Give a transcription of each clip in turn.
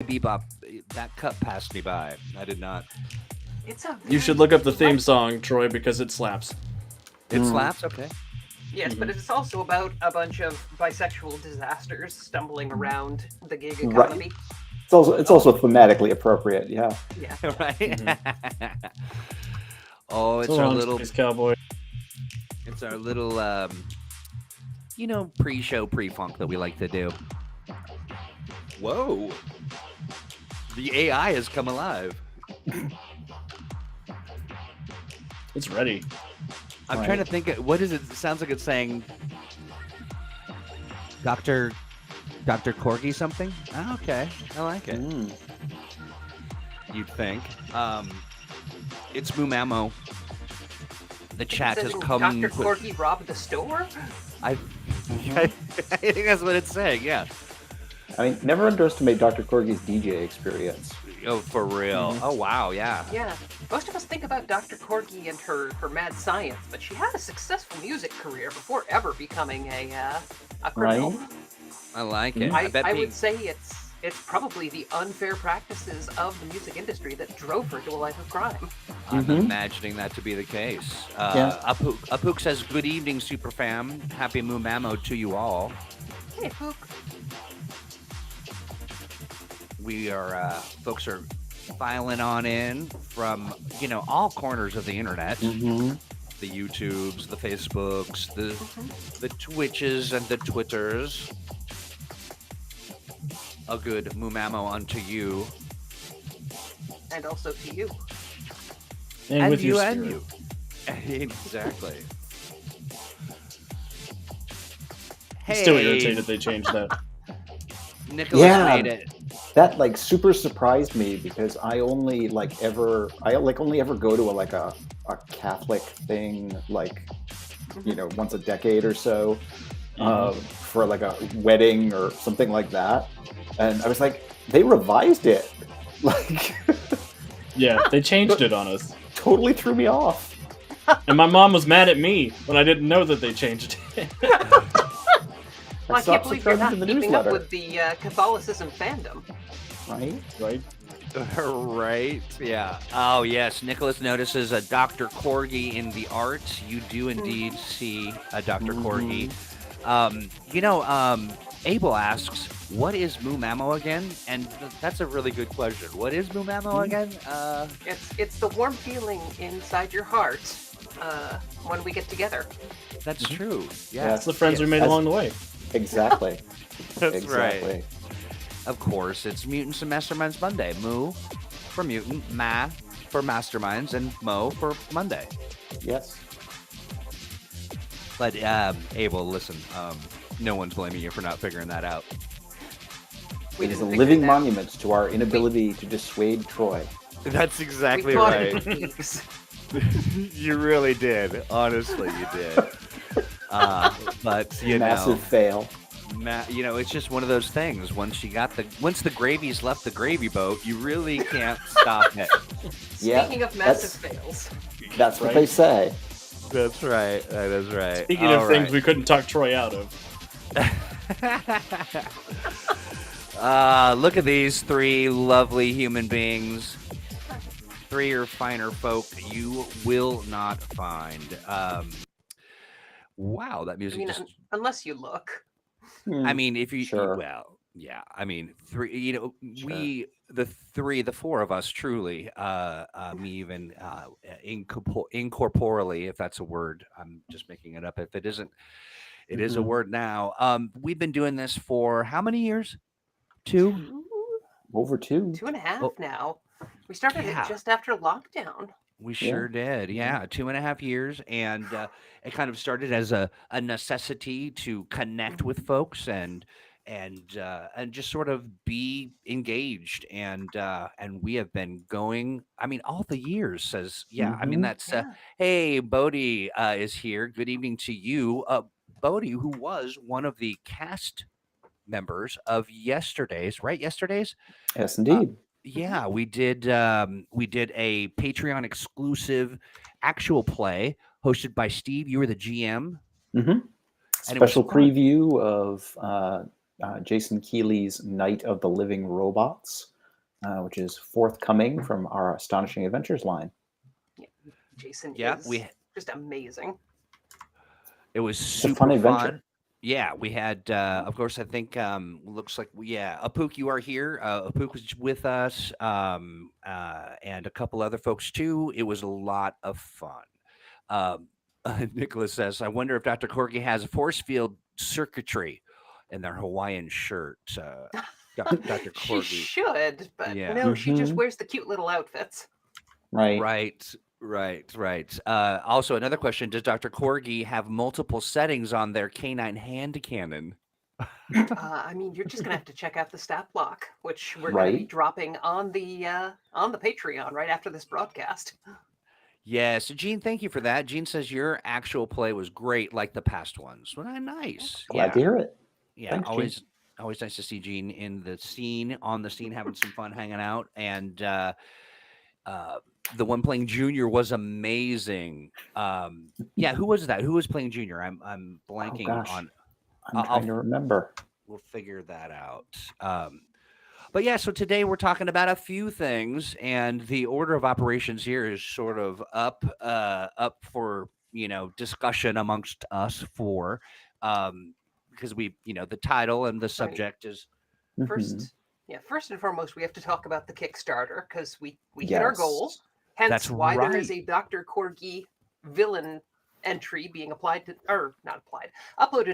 Bebop, that cut passed me by. I did not. It's a You should very look up the theme light- song, Troy, because it slaps. It slaps. Okay. Yes, but it's also about a bunch of bisexual disasters stumbling around the gig Right. economy. It's also thematically appropriate. Yeah. Yeah. Right. Oh, it's So our long, little. Space Cowboy. It's our little. Pre-show pre-funk that we like to do. Whoa. The AI has come alive. It's ready. I'm trying to think. What is it? It sounds like it's saying Dr. Corgi something? Oh, okay. I like it. You'd think. It's MuMaMo. The chat It has says, come. Dr. Corgi robbed the store? I think that's what it's saying. Yeah. I mean, never underestimate Dr. Corgi's DJ experience. Oh, for real. Oh, wow. Yeah. Yeah. Most of us think about Dr. Corgi and her mad science, but she had a successful music career before ever becoming a criminal. Right? I like it. I would say it's probably the unfair practices of the music industry that drove her to a life of crime. I'm imagining that to be the case. Apuk says, "Good evening, super fam. Happy MuMaMo to you all." Hey, Pook. We are folks are filing on in from all corners of the internet. The YouTubes, the Facebooks, the Twitches, and the Twitters. A good MuMaMo unto you. And also to you. And with you your and spirit. you. Exactly. I'm still irritated they changed that. Nicholas made it. That super surprised me because I only ever go to a Catholic thing once a decade or so for a wedding or something like that, and I was like, they revised it, Yeah, they changed it on us. totally threw me off. And my mom was mad at me when I didn't know that they changed it. Well, I can't believe you're not keeping up with the Catholicism fandom. Right? Right, yeah. Oh, yes. Nicholas notices a Dr. Corgi in the art. You do indeed see a Dr. Corgi. Abel asks, what is MuMaMo again? And that's a really good question. What is MuMaMo again? It's the warm feeling inside your heart when we get together. That's true. Yeah, That's the friends we made along the way. Exactly. That's exactly. right. Of course, it's Mutants and Masterminds Monday. Mu for mutant, Ma for masterminds, and Mo for Monday. Yes. But Abel, listen, no one's blaming you for not figuring that out. It is a living monument to our inability to dissuade Troy. That's exactly We right. thought it in weeks. You really did. Honestly, you did. But Massive fail. it's just one of those things. Once the gravy's left the gravy boat, you really can't stop it. Speaking of massive fails. That's what they say. That's right. That is right. Speaking of things we couldn't talk Troy out of. Look at these three lovely human beings. Three or finer folk you will not find. Wow, that music Unless you look. I mean, if you Sure. well, yeah. I mean, the four of us truly, me even incorporally, if that's a word. I'm just making it up. If it isn't, it is a word now. We've been doing this for how many years? Two? Over 2. 2.5 now. We started it just after lockdown. We sure did. Yeah, 2.5 years. And it kind of started as a necessity to connect with folks and just sort of be engaged. And we have been going, I mean, all the years says, I mean, that's, hey, Bodhi is here. Good evening to you. Bodhi, who was one of the cast members of yesterday's, right? Yesterday's? Yes, indeed. Yeah, we did a Patreon exclusive actual play hosted by Steve. You were the GM. Mm-hmm. And it was Special fun. preview of Jason Keeley's Night of the Living Robots, which is forthcoming from our Astonishing Adventures line. Jason Yeah, is just amazing. It was It's a super fun adventure. fun. Yeah, we had, of course, I think, looks like, Apuk, you are here. Apuk was with us, and a couple other folks too. It was a lot of fun. Um, Nicholas says, I wonder if Dr. Corgi has a force field circuitry in their Hawaiian shirt. Dr. She Corgi. should, but Yeah. no, she just Mhm. wears the cute little outfits. Right. Right. Also, another question: does Dr. Corgi have multiple settings on their canine hand cannon? I mean, you're just gonna have to check out the stat block, which we're gonna be Right. dropping on the Patreon right after this broadcast. Yes, Gene, thank you for that. Gene says your actual play was great, like the past ones. Well, nice. Glad to hear it. Yeah. Thanks, Gene. Always nice to see Gene in the scene, on the scene, having some fun, hanging out, and the one playing Junior was amazing. Yeah, who was that? Who was playing Junior? I'm Oh blanking gosh, on. I'm trying to remember. We'll figure that out. But yeah, so today we're talking about a few things, and the order of operations here is sort of up for discussion amongst us four, because the title and the subject is Mhm. First and foremost, we have to talk about the Kickstarter because we hit our goal. Yes. Hence That's why there is right. a Dr. Corgi villain entry being uploaded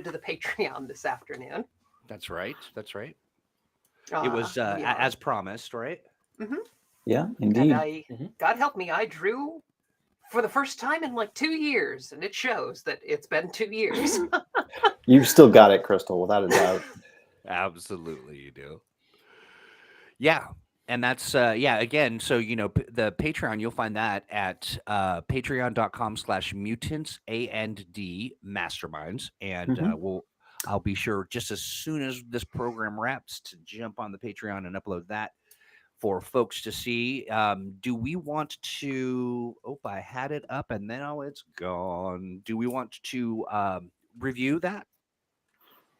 to the Patreon this afternoon. That's right. Uh, It was we are- as promised, right? Yeah, And indeed. God help me, I drew for the first time in like 2 years, and it shows that it's been 2 years. You've still got it, Crystal, without a doubt. Absolutely, you do. Yeah. And that's again, so the Patreon, you'll find that at patreon.com/mutants and masterminds, and I'll be sure just as soon as this program wraps to jump on the Patreon and upload that for folks to see. Do we want to? Oh, I had it up and then it's gone. Do we want to review that?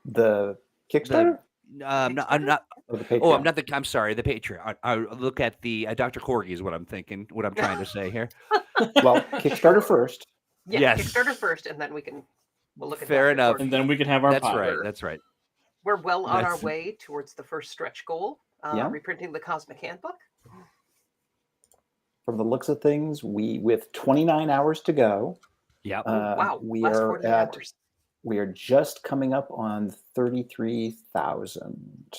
The Kickstarter? I'm not. Or the Patreon? Oh, I'm sorry. The Patreon. I look at the Dr. Corgi is what I'm thinking. What I'm trying to say here. Well, Kickstarter first. Yeah, Yes. Kickstarter first, and then we'll look at Fair Dr. enough. Corgi. And then we can have our That's pie. right. That's right. We're well on our That's- way towards the first stretch goal, Yeah. reprinting the Cosmic Handbook. From the looks of things, with 29 hours to go, Yeah. Wow, we last are 48 at hours. we are just coming up on 33,000.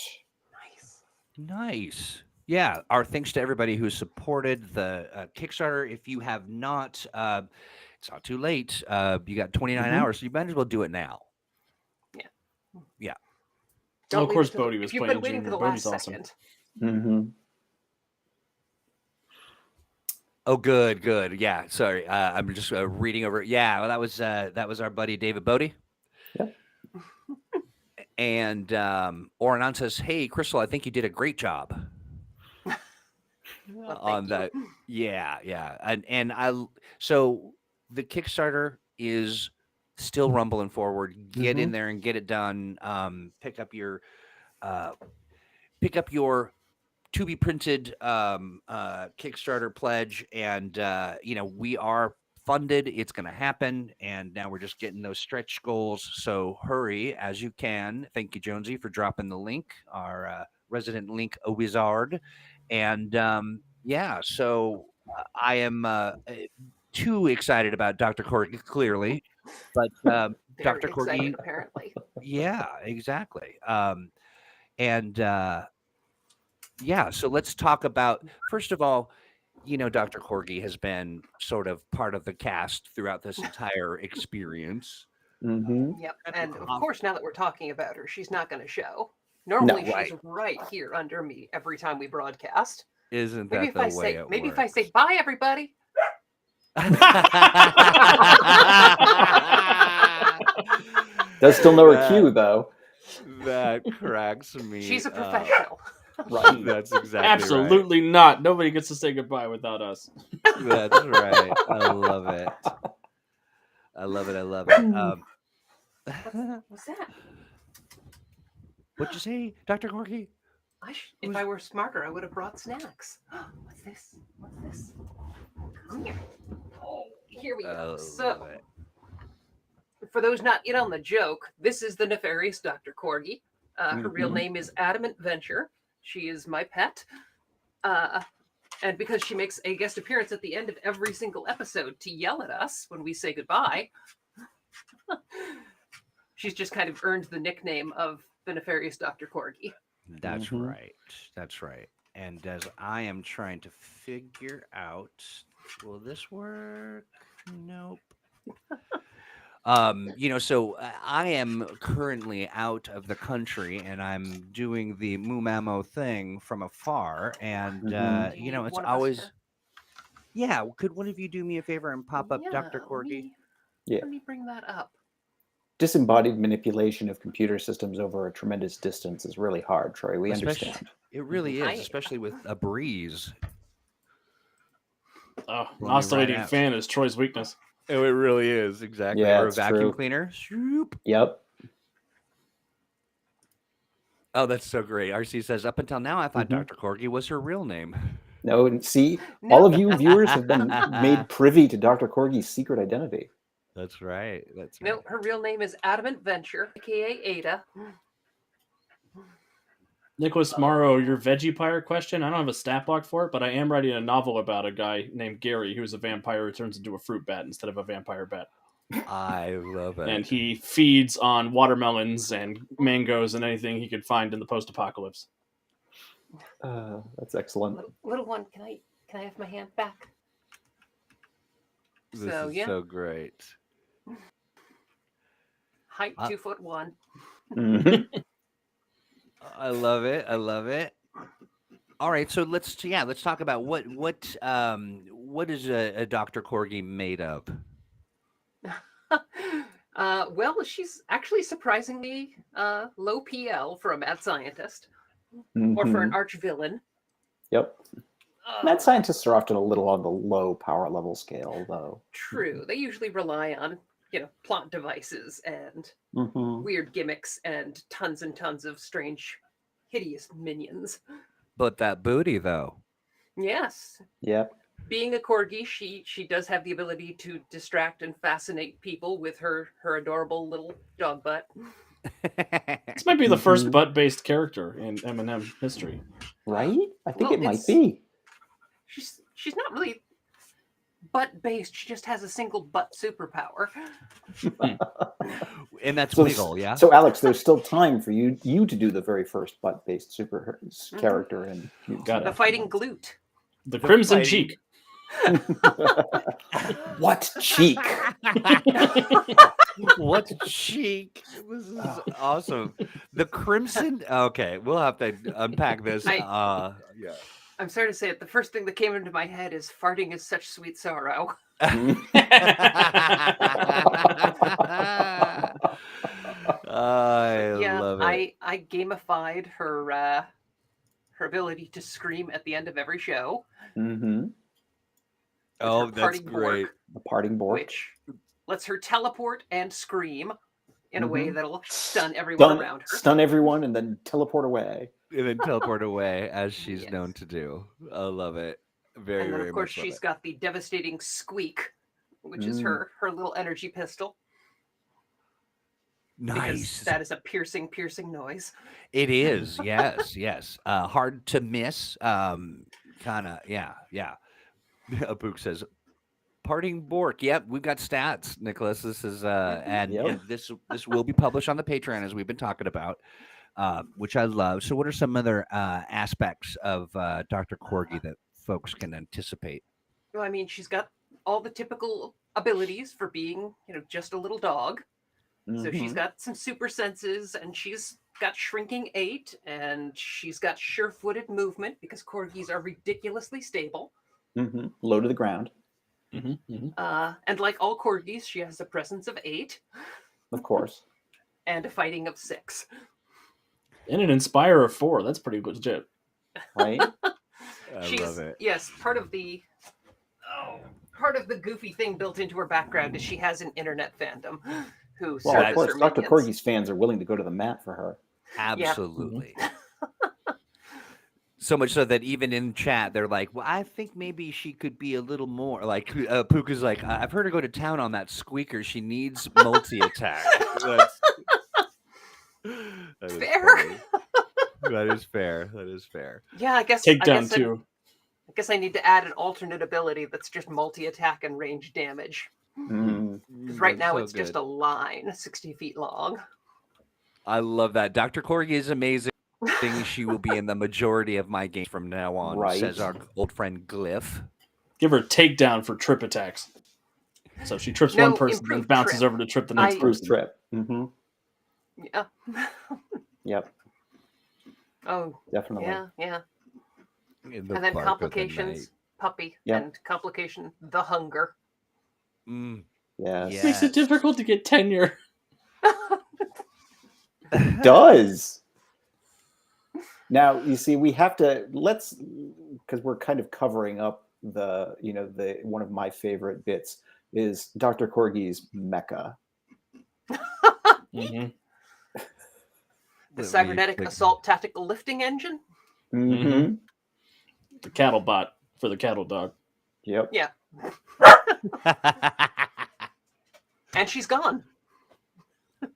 Nice. Yeah. Our thanks to everybody who supported the Kickstarter. If you have not, it's not too late. You got 29 hours, so you might as well do it now. Well, of Don't course, leave it till- Bodhi was if you've playing been waiting for Junior. the last Bodhi's awesome. second. Mm-hmm. Oh, good. Yeah. Sorry. I'm just reading over. Yeah. Well, that was our buddy David Bodie. Yep. And Oranon says, "Hey, Crystal, I think you did a great job Well, on thank that." Yeah. And so the Kickstarter is still rumbling forward. Get in there and get it done. Pick up your to be printed Kickstarter pledge, and we are funded. It's going to happen, and now we're just getting those stretch goals. So hurry as you can. Thank you, Jonesy, for dropping the link, our resident link wizard. And so I am too excited about Dr. Corgi, clearly, but Very Dr. excited, Corgi, apparently. yeah, exactly. So let's talk about, first of all, Dr. Corgi has been sort of part of the cast throughout this entire experience. Mm-hmm. Yep. And of course, now that we're talking about her, she's not going to show. Normally, she's right here under me every time we broadcast. Isn't Maybe that if the way it maybe works? if I say bye, everybody. Does still know her cue, though. That cracks me. She's a up. professional. Right. That's exactly Absolutely not. Nobody gets to say goodbye without us. right. That's right. I love it. What's that? What'd you say, Dr. Corgi? If Who's- I were smarter, I would have brought snacks. What's this? What's this? Come here. Oh, here we go. So, love it. for those not in on the joke, this is the nefarious Dr. Corgi. Her real Mhm. name is Adamant Venture. She is my pet. And because she makes a guest appearance at the end of every single episode to yell at us when we say goodbye, she's just kind of earned the nickname of the nefarious Dr. Corgi. That's Mhm. right. That's right. And as I am trying to figure out, will this work? Nope. So I am currently out of the country and I'm doing the MuMaMo thing from afar. And, Mhm. Do you need it's one of us always, to- yeah. Could one of you do me a favor and pop up Yeah, Dr. Corgi? Yeah. let me bring that up. Disembodied manipulation of computer systems over a tremendous distance is really hard, Troy. We Especially, understand. it really is, I- especially with a breeze. Oh, Blowing right oscillating out. fan is Troy's weakness. Oh, it really is, exactly. Yeah, Or a it's vacuum true. cleaner. Shoop. Yep. Oh, that's so great. RC says, up until now, I thought Mhm. Dr. Corgi was her real name. No, and see, No. all of you viewers have been made privy to Dr. Corgi's secret identity. That's right. That's No, right. her real name is Adamant Venture, aka Ada. Nicholas Morrow, your Veggie question. I don't have a stat block for it, but I am writing a novel about a guy named Gary who's a vampire who turns into a fruit bat instead of a vampire bat. I love it. And he feeds on watermelons and mangoes and anything he could find in the post-apocalypse. That's excellent. Little one, can I have my hand back? This So, is yeah. so great. Height 2'1". Mhm. I love it. I love it. All right, so let's talk about what is a Dr. Corgi made of? Well, she's actually surprisingly low PL for a mad scientist or for an Mhm. arch villain. Yep. Mad scientists are often a little on the low power level scale, though. True. They usually rely on, plot devices and Mhm. weird gimmicks and tons of strange, hideous minions. But that booty, though. Yes. Yep. Being a corgi, she does have the ability to distract and fascinate people with her adorable little dog butt. This might be the first Mhm. butt-based character in M&M history. Right? I think Well, it might it's- be. She's not really butt based. She just has a single butt superpower. And that's So, wiggle, yeah. so Alex, there's still time for you to do the very first butt-based super character in Got The it. fighting glute. The Crimson fighting- Cheek. What cheek? What cheek? This is awesome. The crimson. Okay, we'll have to unpack this. Yeah. I'm sorry to say it. The first thing that came into my head is farting is such sweet sorrow. I Yeah, love it. I gamified her ability to scream at the end of every show. Mm-hmm. with Oh, her that's parting great. bork, The parting board. which lets her teleport and scream in a way Mhm. that'll stun everyone around her. Stun everyone and then teleport away. And then teleport away as she's Yes. known to do. I love it. Very, And then, very of course, much love she's it. got the devastating squeak, which is her little energy pistol. Because Nice. that is a piercing noise. It is. Yes, yes. Hard to miss. Kind of. Yeah. Abook says, "Parting Bork." Yep, we've got stats, Nicholas. This is and Yep. this will be published on the Patreon as we've been talking about, which I love. So, what are some other aspects of Dr. Corgi that folks can anticipate? Well, I mean, she's got all the typical abilities for being, just a little dog. So she's Mhm. got some super senses, and she's got shrinking 8, and she's got sure-footed movement because corgis are ridiculously stable. Mhm. Low to the ground, And like all corgis, she has a presence of 8 of course. and a fighting of 6. And an Inspire of 4. That's pretty legit. Right? I love it. Yes, part of the goofy thing built into her background is she has an internet fandom who Well, of serves course, her Dr. minions. Corgi's fans are willing to go to the mat for her. Absolutely. So much so that even in chat, they're like, "Well, I think maybe she could be a little more." Like Puka's like, "I've heard her go to town on that squeaker. She needs multi-attack." That is Fair. funny. That is fair. That is fair. Yeah, I guess too. I guess I need to add an alternate ability that's just multi-attack and range damage. Because right now it's just a line 60 feet long. I love that. Dr. Corgi is amazing. She will be in the majority of my games from now on, Right. says our old friend Glyph. Give her takedown for trip attacks. So she trips No, one person, then improved bounces trip. over to trip the next Bruce person. trip. Yeah. Yep. Oh, Definitely. yeah. In the And then bark of the complications, puppy, Yeah. and complication, the hunger. night. Yes. Yeah. Makes it difficult to get tenure. It does. Now you see, we have to because we're kind of covering up the one of my favorite bits is Dr. Corgi's mecha. Mm-hmm. The cybernetic assault tactical lifting engine. The cattle bot for the cattle dog. Yep. Yeah. And she's gone.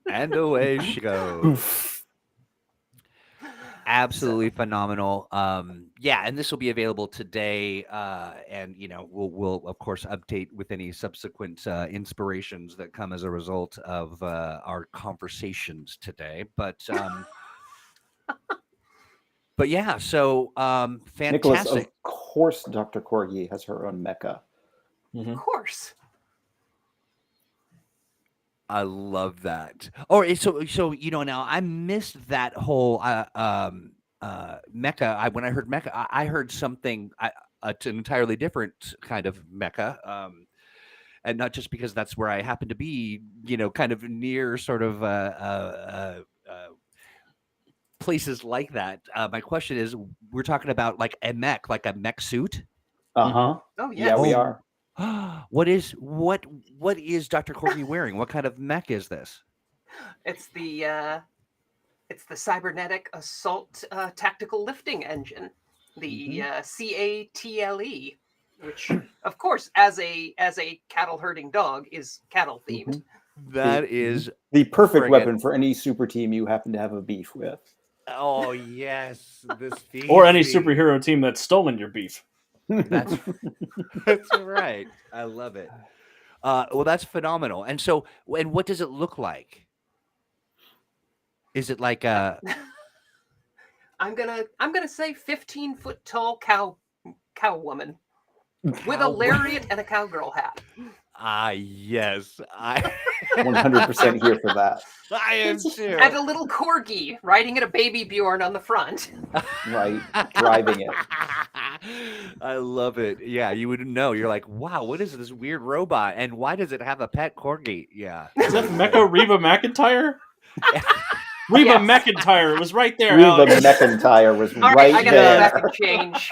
And away she goes. Absolutely phenomenal. Yeah, and this will be available today. And we'll of course update with any subsequent inspirations that come as a result of our conversations today. But yeah, so fantastic. Nicholas, of course, Dr. Corgi has her own mecha. Of course. I love that. Oh, so now I missed that whole mecha. When I heard mecha, I heard something an entirely different kind of mecha. And not just because that's where I happen to be, kind of near sort of places like that. My question is, we're talking about like a mech suit. Uh-huh. Oh, Yeah, we are. What is Dr. Corgi wearing? What kind of mech is this? It's the cybernetic assault tactical lifting engine, the CATLE, which, of course, as a cattle herding dog, is cattle themed. That is the perfect weapon for any super team you happen to have a beef with. Oh yes, this or any superhero team that's stolen your beef. That's right. I love it. Well, that's phenomenal. And so, what does it look like? Is it like a? I'm gonna say 15-foot tall cow woman with a lariat and a cowgirl hat. Yes, I 100% here for that. I am too. And a little corgi riding at a baby Bjorn on the front. Right, driving it. I love it. Yeah, you would know. You're like, wow, what is this weird robot? And why does it have a pet corgi? Yeah. Is that Mecha Reba McIntyre? Reba McIntyre. It was right there. Reba Alex. McIntyre was All right I gotta there. go back and change.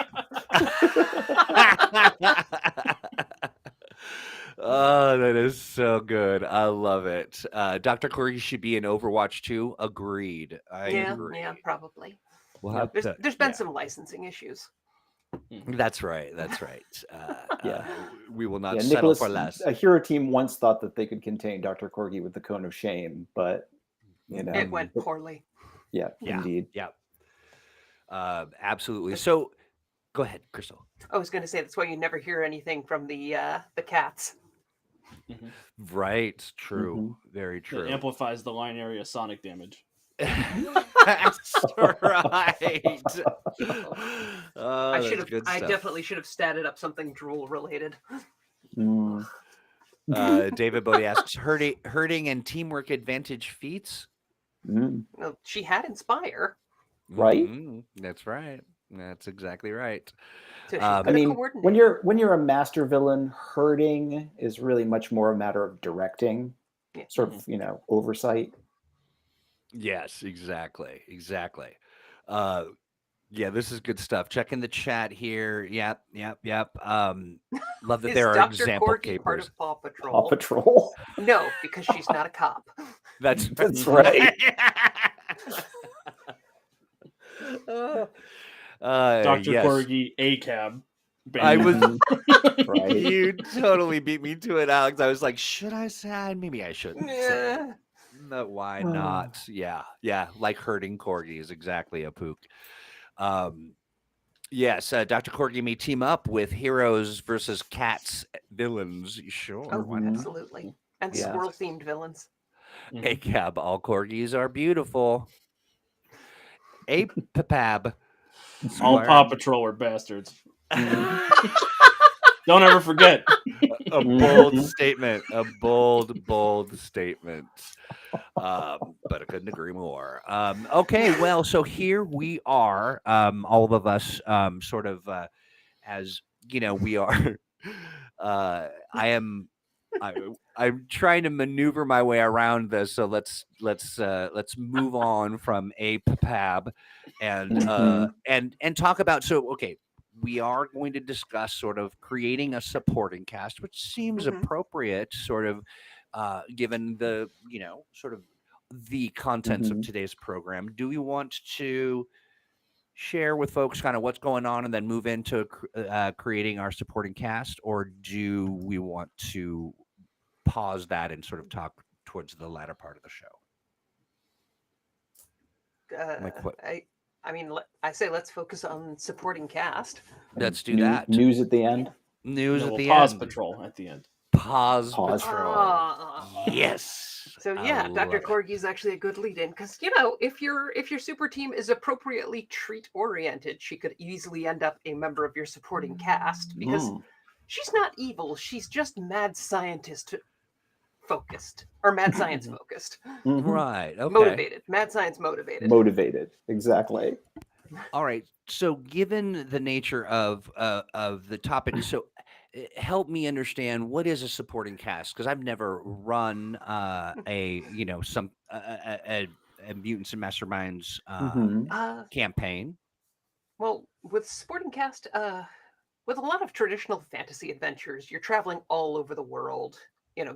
Oh, that is so good. I love it. Dr. Corgi should be in Overwatch 2. Agreed. I agree. Yeah, probably. We'll have There's been some licensing issues. That's right. That's right. We will not settle Nicholas, for less. a hero team once thought that they could contain Dr. Corgi with the cone of shame, but It went poorly. Yeah, indeed. Yeah. Absolutely. So, go ahead, Crystal. I was going to say that's why you never hear anything from the cats. Right. True. Very true. It amplifies the line area sonic damage. That's right. Oh, I definitely should have statted up something drool related. David Bodie asks, herding and teamwork advantage feats? Well, she had Inspire. Right? That's right. That's exactly right. So I mean, when you're a master villain, herding is really much more a matter of directing, sort of, oversight. Yes, exactly. Yeah, this is good stuff. Check in the chat here. Yep. Love that there are Dr. example Corgi capers. part of Paw Patrol? Paw Patrol. No, because she's not a cop. That's right. Dr. Yes. Corgi, A-Cab. I was. Mhm. Right. You totally beat me to it, Alex. I was like, should I say? Maybe I shouldn't say it. Yeah. No, why not? Yeah, yeah. Like herding corgi is exactly a pook. Um, yes, Dr. Corgi may team up with heroes versus cats villains. Sure, Oh, why not? absolutely. And Yeah. squirrel themed villains. Hey, Cab, all corgis are beautiful. A Pab. All Paw Patrol are bastards. Mhm. Don't ever forget. A bold Mhm. statement. A bold statement. But I couldn't agree more. Okay, well, so here we are, all of us, sort of, as you know, we are. I am. I'm trying to maneuver my way around this, so let's move on from a pab, Mhm. and talk about. So okay, we are going to discuss sort of creating a supporting cast, which seems Mhm. appropriate, sort of, given the sort of the contents of Mhm. today's program. Do we want to share with folks kind of what's going on and then move into creating our supporting cast, or do we want to pause that and sort of talk towards the latter part of the show? Like what? I mean, I say let's focus on supporting cast. Let's do that. News at the end. News No, at we'll the pause end. Patrol at the end. Pause Pause. patrol. Ah. Yes. So I yeah, Dr. love it. Corgi is actually a good lead-in because if your super team is appropriately treat oriented, she could easily end up a member of your supporting cast because Mm. she's not evil. She's just mad scientist focused or mad science focused, Mhm. Right. Okay. motivated, mad science motivated. Motivated. Exactly. All right. So, given the nature of the topic, so help me understand what is a supporting cast, because I've never run a some a mutants and masterminds Mhm. campaign. Well, with supporting cast, with a lot of traditional fantasy adventures, you're traveling all over the world,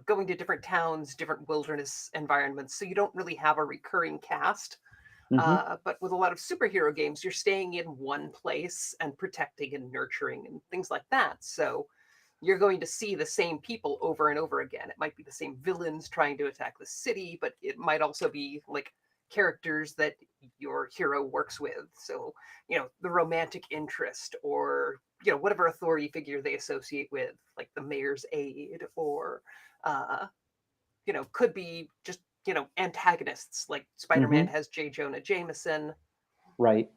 going to different towns, different wilderness environments, so you don't really have a recurring cast. Mhm. But with a lot of superhero games, you're staying in one place and protecting and nurturing and things like that. So you're going to see the same people over and over again. It might be the same villains trying to attack the city, but it might also be like characters that your hero works with. So, the romantic interest or, whatever authority figure they associate with, like the mayor's aide or, uh, could be just, antagonists like Spider-Man Mhm. has J. Jonah Jameson, Right.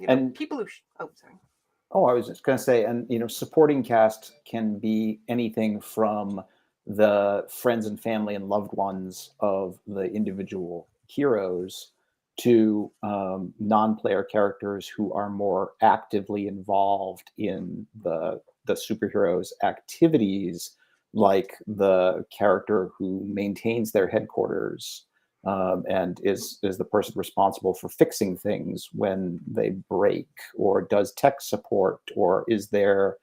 And people who, oh, sorry. oh, I was just going to say, and supporting cast can be anything from the friends and family and loved ones of the individual heroes to non-player characters who are more actively involved in the superheroes' activities, like the character who maintains their headquarters and is the person responsible for fixing things when they break, or does tech support, or is there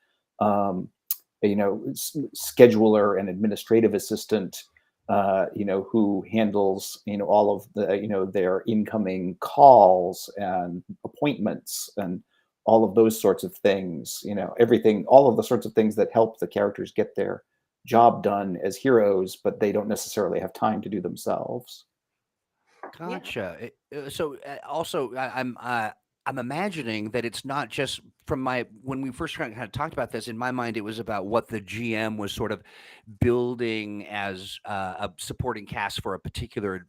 scheduler and administrative assistant who handles all of the their incoming calls and appointments and all of those sorts of things, everything, all of the sorts of things that help the characters get their job done as heroes, but they don't necessarily have time to do themselves. Yeah. Gotcha. So also, I'm imagining that it's not just from my when we first kind of talked about this. In my mind, it was about what the GM was sort of building as a supporting cast for a particular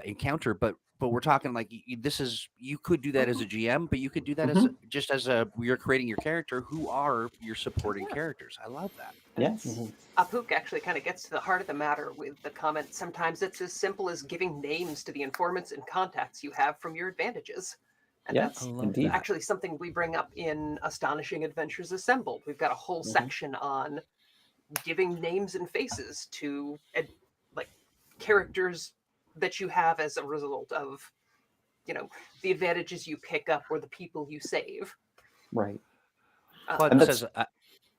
encounter. But we're talking like this is you could do that as a GM, but you could do that as Mhm. just as a you're creating your character. Who are your supporting Yeah. characters? I love that. Yes. Apuk actually kind of gets to the heart of the matter with the comment. Sometimes it's as simple as giving names to the informants and contacts you have from your advantages. And Yes, I that's love indeed. that. actually something we bring up in Astonishing Adventures Assembled. We've got a whole section on giving names and faces to like characters that you have as a result of, the advantages you pick up or the people you save. Right. Claude And says, that's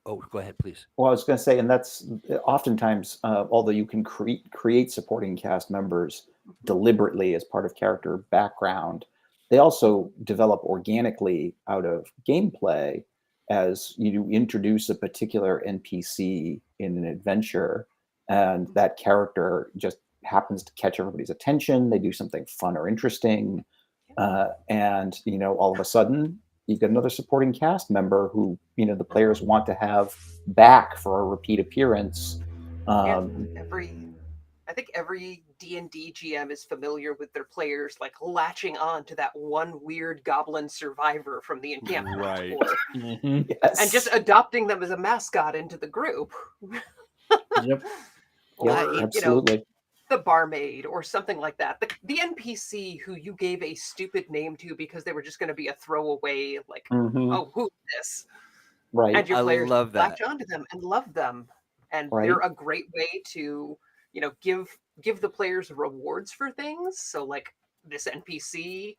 "Oh, go ahead, please." well, I was going to say, and that's oftentimes, although you can create supporting cast members deliberately as part of character background, they also develop organically out of gameplay as you introduce a particular NPC in an adventure, and that character just happens to catch everybody's attention. They do something fun or interesting, and all of a sudden you get another supporting cast member who the players want to have back for a repeat appearance. I think every D&D GM is familiar with their players like latching on to that one weird goblin survivor from the encampment, Right. Yes. and just adopting them as a mascot into the group. Yep. Or Absolutely. the barmaid or something like that. The NPC who you gave a stupid name to because they were just going to be a throwaway, like, oh, who's this? Right. And your I players love that. latch onto them and love them. And Right. they're a great way to, give the players rewards for things. So like this NPC,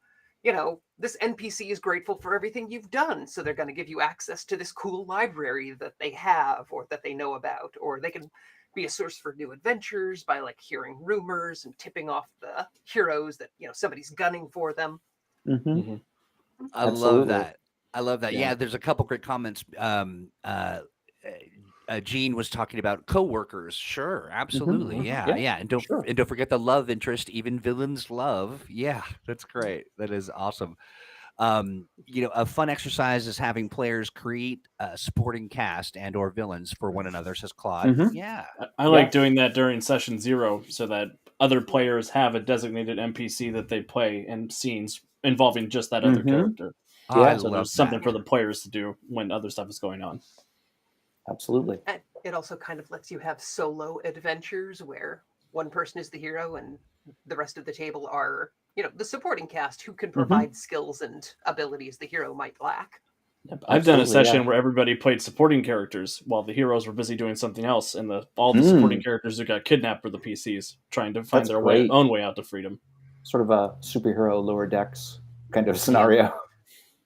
this NPC is grateful for everything you've done. So they're going to give you access to this cool library that they have or that they know about, or they can be a source for new adventures by like hearing rumors and tipping off the heroes that, somebody's gunning for them. Mm-hmm. I love Absolutely. that. I love that. Yeah. Yeah, there's a couple great comments. Gene was talking about coworkers. Sure, absolutely. Mhm. Yeah. And don't forget the love interest. Even villains love. Yeah, that's great. That is awesome. A fun exercise is having players create a supporting cast and or villains for one another, says Claude. Mhm. Yeah. I like doing that during session 0 so that other players have a designated NPC that they play and scenes involving just that other character. I So love there's something that. for the players to do when other stuff is going on. Absolutely. And it also kind of lets you have solo adventures where one person is the hero and the rest of the table are, the supporting cast who can provide skills and abilities the hero might lack. Yep. I've done a Absolutely, session yeah. where everybody played supporting characters while the heroes were busy doing something else, and all the supporting characters who got kidnapped were the PCs trying to find That's their great. own way out to freedom. Sort of a superhero lower decks kind of scenario.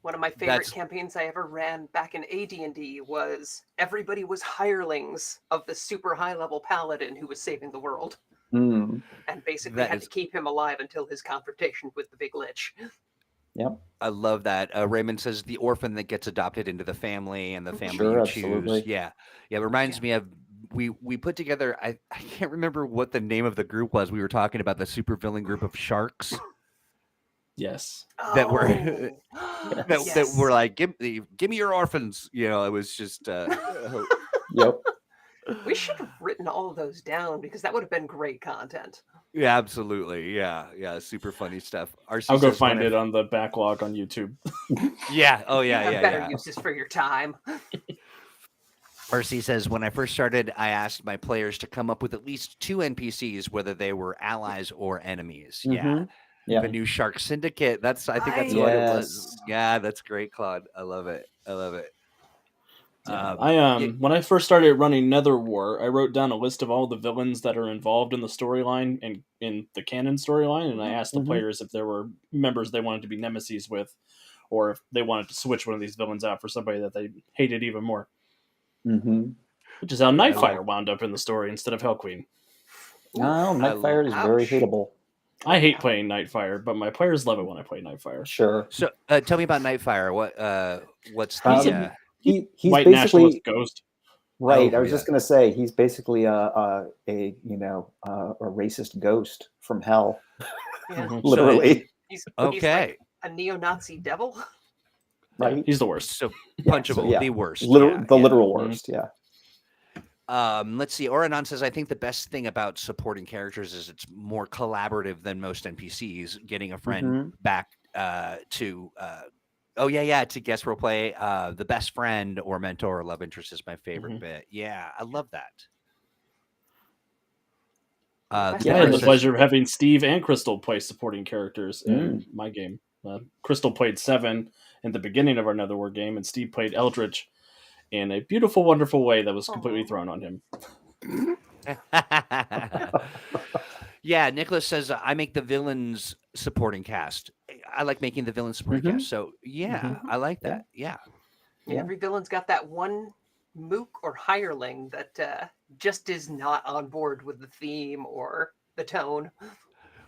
One of my favorite campaigns I ever ran back in AD&D was everybody was hirelings of the super high level paladin who was saving the world, and basically had to keep him alive until his confrontation with the big lich. Yep. I love that. Raymond says the orphan that gets adopted into the family and the family Sure, you absolutely. choose. Yeah. It reminds me of we put together. I can't remember what the name of the group was. We were talking about the supervillain group of sharks Yes. that were Yes. that were like, give me your orphans. It was just. Yep. We should have written all of those down because that would have been great content. Yeah, absolutely. Yeah. Super funny stuff. RC I'll go says find it on the backlog on YouTube. Yeah. Oh You have yeah. better uses for your time. RC says, when I first started, I asked my players to come up with at least 2 NPCs, whether they were allies or enemies. Yeah. Yeah. The new Shark Syndicate. I think that's what it was. Yeah, that's great, Claude. I love it. When I first started running Nether War, I wrote down a list of all the villains that are involved in the storyline and in the canon storyline, and I asked the players if there were members they wanted to be nemesis with, or if they wanted to switch one of these villains out for somebody that they hated even more. Which is how Nightfire wound up in the story instead of Hell Queen. No, Nightfire is very hateable. I hate playing Nightfire, but my players love it when I play Nightfire. Sure. So, tell me about Nightfire. What's the he's white basically nationalist ghost? Right. I was just going to say he's basically a racist ghost from hell. Yeah. Literally. He's okay. Like a neo-Nazi devil. Right. He's the worst. So punchable, the worst. Literal worst. Yeah. Let's see. Oranon says, I think the best thing about supporting characters is it's more collaborative than most NPCs. Getting a friend back to guest role play. The best friend or mentor or love interest is my favorite bit. Yeah, I love that. I had the pleasure of having Steve and Crystal play supporting characters in my game. Crystal played Seven in the beginning of our Netherworld game, and Steve played Eldritch in a beautiful, wonderful way that was completely thrown on him. Yeah, Nicholas says, I make the villains supporting cast. I like making the villains supporting cast. So, I like that. Yeah. Every villain's got that one mook or hireling that just is not on board with the theme or the tone.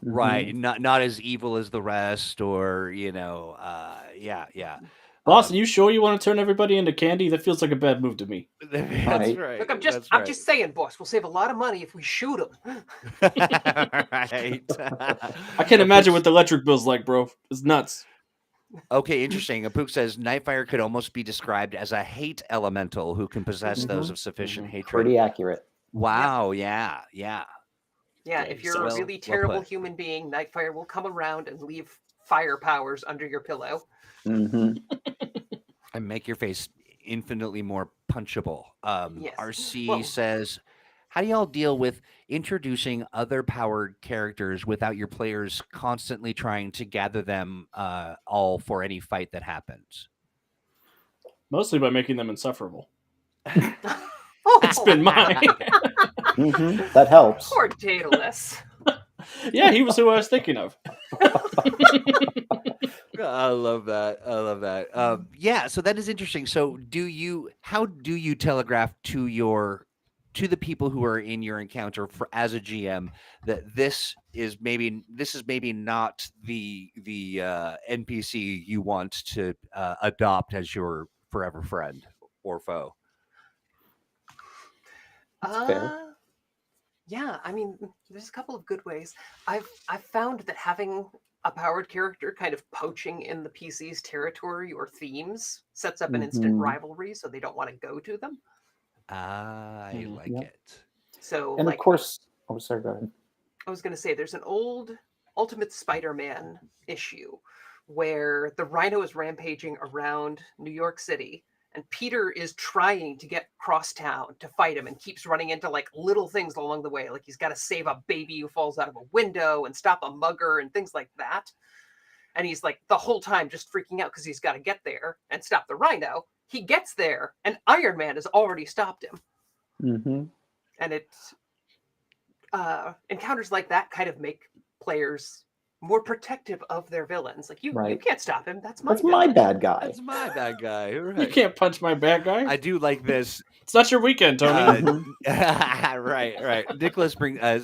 Right, not as evil as the rest, or yeah. Boss, are you sure you want to turn everybody into candy? That feels like a bad move to me. That's Right. right. Look, I'm that's just saying, boss. We'll save a lot of money if we shoot him. right. I can't imagine what the electric bill's like, bro. It's nuts. Okay, interesting. Apook says Nightfire could almost be described as a hate elemental who can possess those of sufficient hatred. Pretty accurate. Wow. Yeah. Yeah, if Nice. you're a Well- really well terrible put. human being, Nightfire will come around and leave fire powers under your pillow. Hmm. And make your face infinitely more punchable. Yes. RC Well- says, how do y'all deal with introducing other powered characters without your players constantly trying to gather them all for any fight that happens? Mostly by making them insufferable. Oh, That's been mine. That helps. Poor Daedalus. Yeah, he was who I was thinking of. I love that. Yeah, so that is interesting. So how do you telegraph to the people who are in your encounter as a GM that this is maybe not the NPC you want to adopt as your forever friend or foe? fair. Yeah, I mean, there's a couple of good ways. I've found that having a powered character kind of poaching in the PC's territory or themes sets up an instant Mhm. rivalry, so they don't want to go to them. I like Yep. it. So, And like, of course, oh, sorry, go ahead. I was going to say, there's an old Ultimate Spider-Man issue where the Rhino is rampaging around New York City, and Peter is trying to get cross town to fight him and keeps running into like little things along the way. Like he's got to save a baby who falls out of a window and stop a mugger and things like that. And he's like the whole time just freaking out because he's got to get there and stop the Rhino. He gets there and Iron Man has already stopped him. Hmm. And encounters like that kind of make players more protective of their villains. Like you Right. can't stop him. That's my That's my villain. bad guy. That's my bad guy. You Right. can't punch my bad guy. I do like this. It's not your weekend, Tony. Right. Nicholas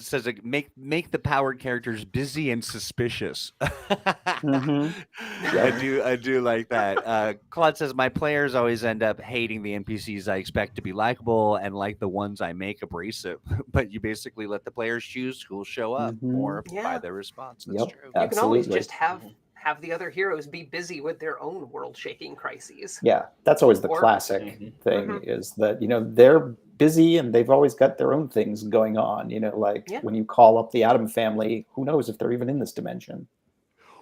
says make the powered characters busy and suspicious. Mhm. I do like that. Claude says my players always end up hating the NPCs I expect to be likable and like the ones I make abrasive. But you basically let the players choose who'll show up Mhm. or by Yeah. their response. That's Yep. true. You can always Absolutely. just have the other heroes be busy with their own world-shaking crises. Yeah, that's always the Or- classic Mhm. thing Mhm. is that, they're busy and they've always got their own things going on. Like Yeah. when you call up the Atom family, who knows if they're even in this dimension?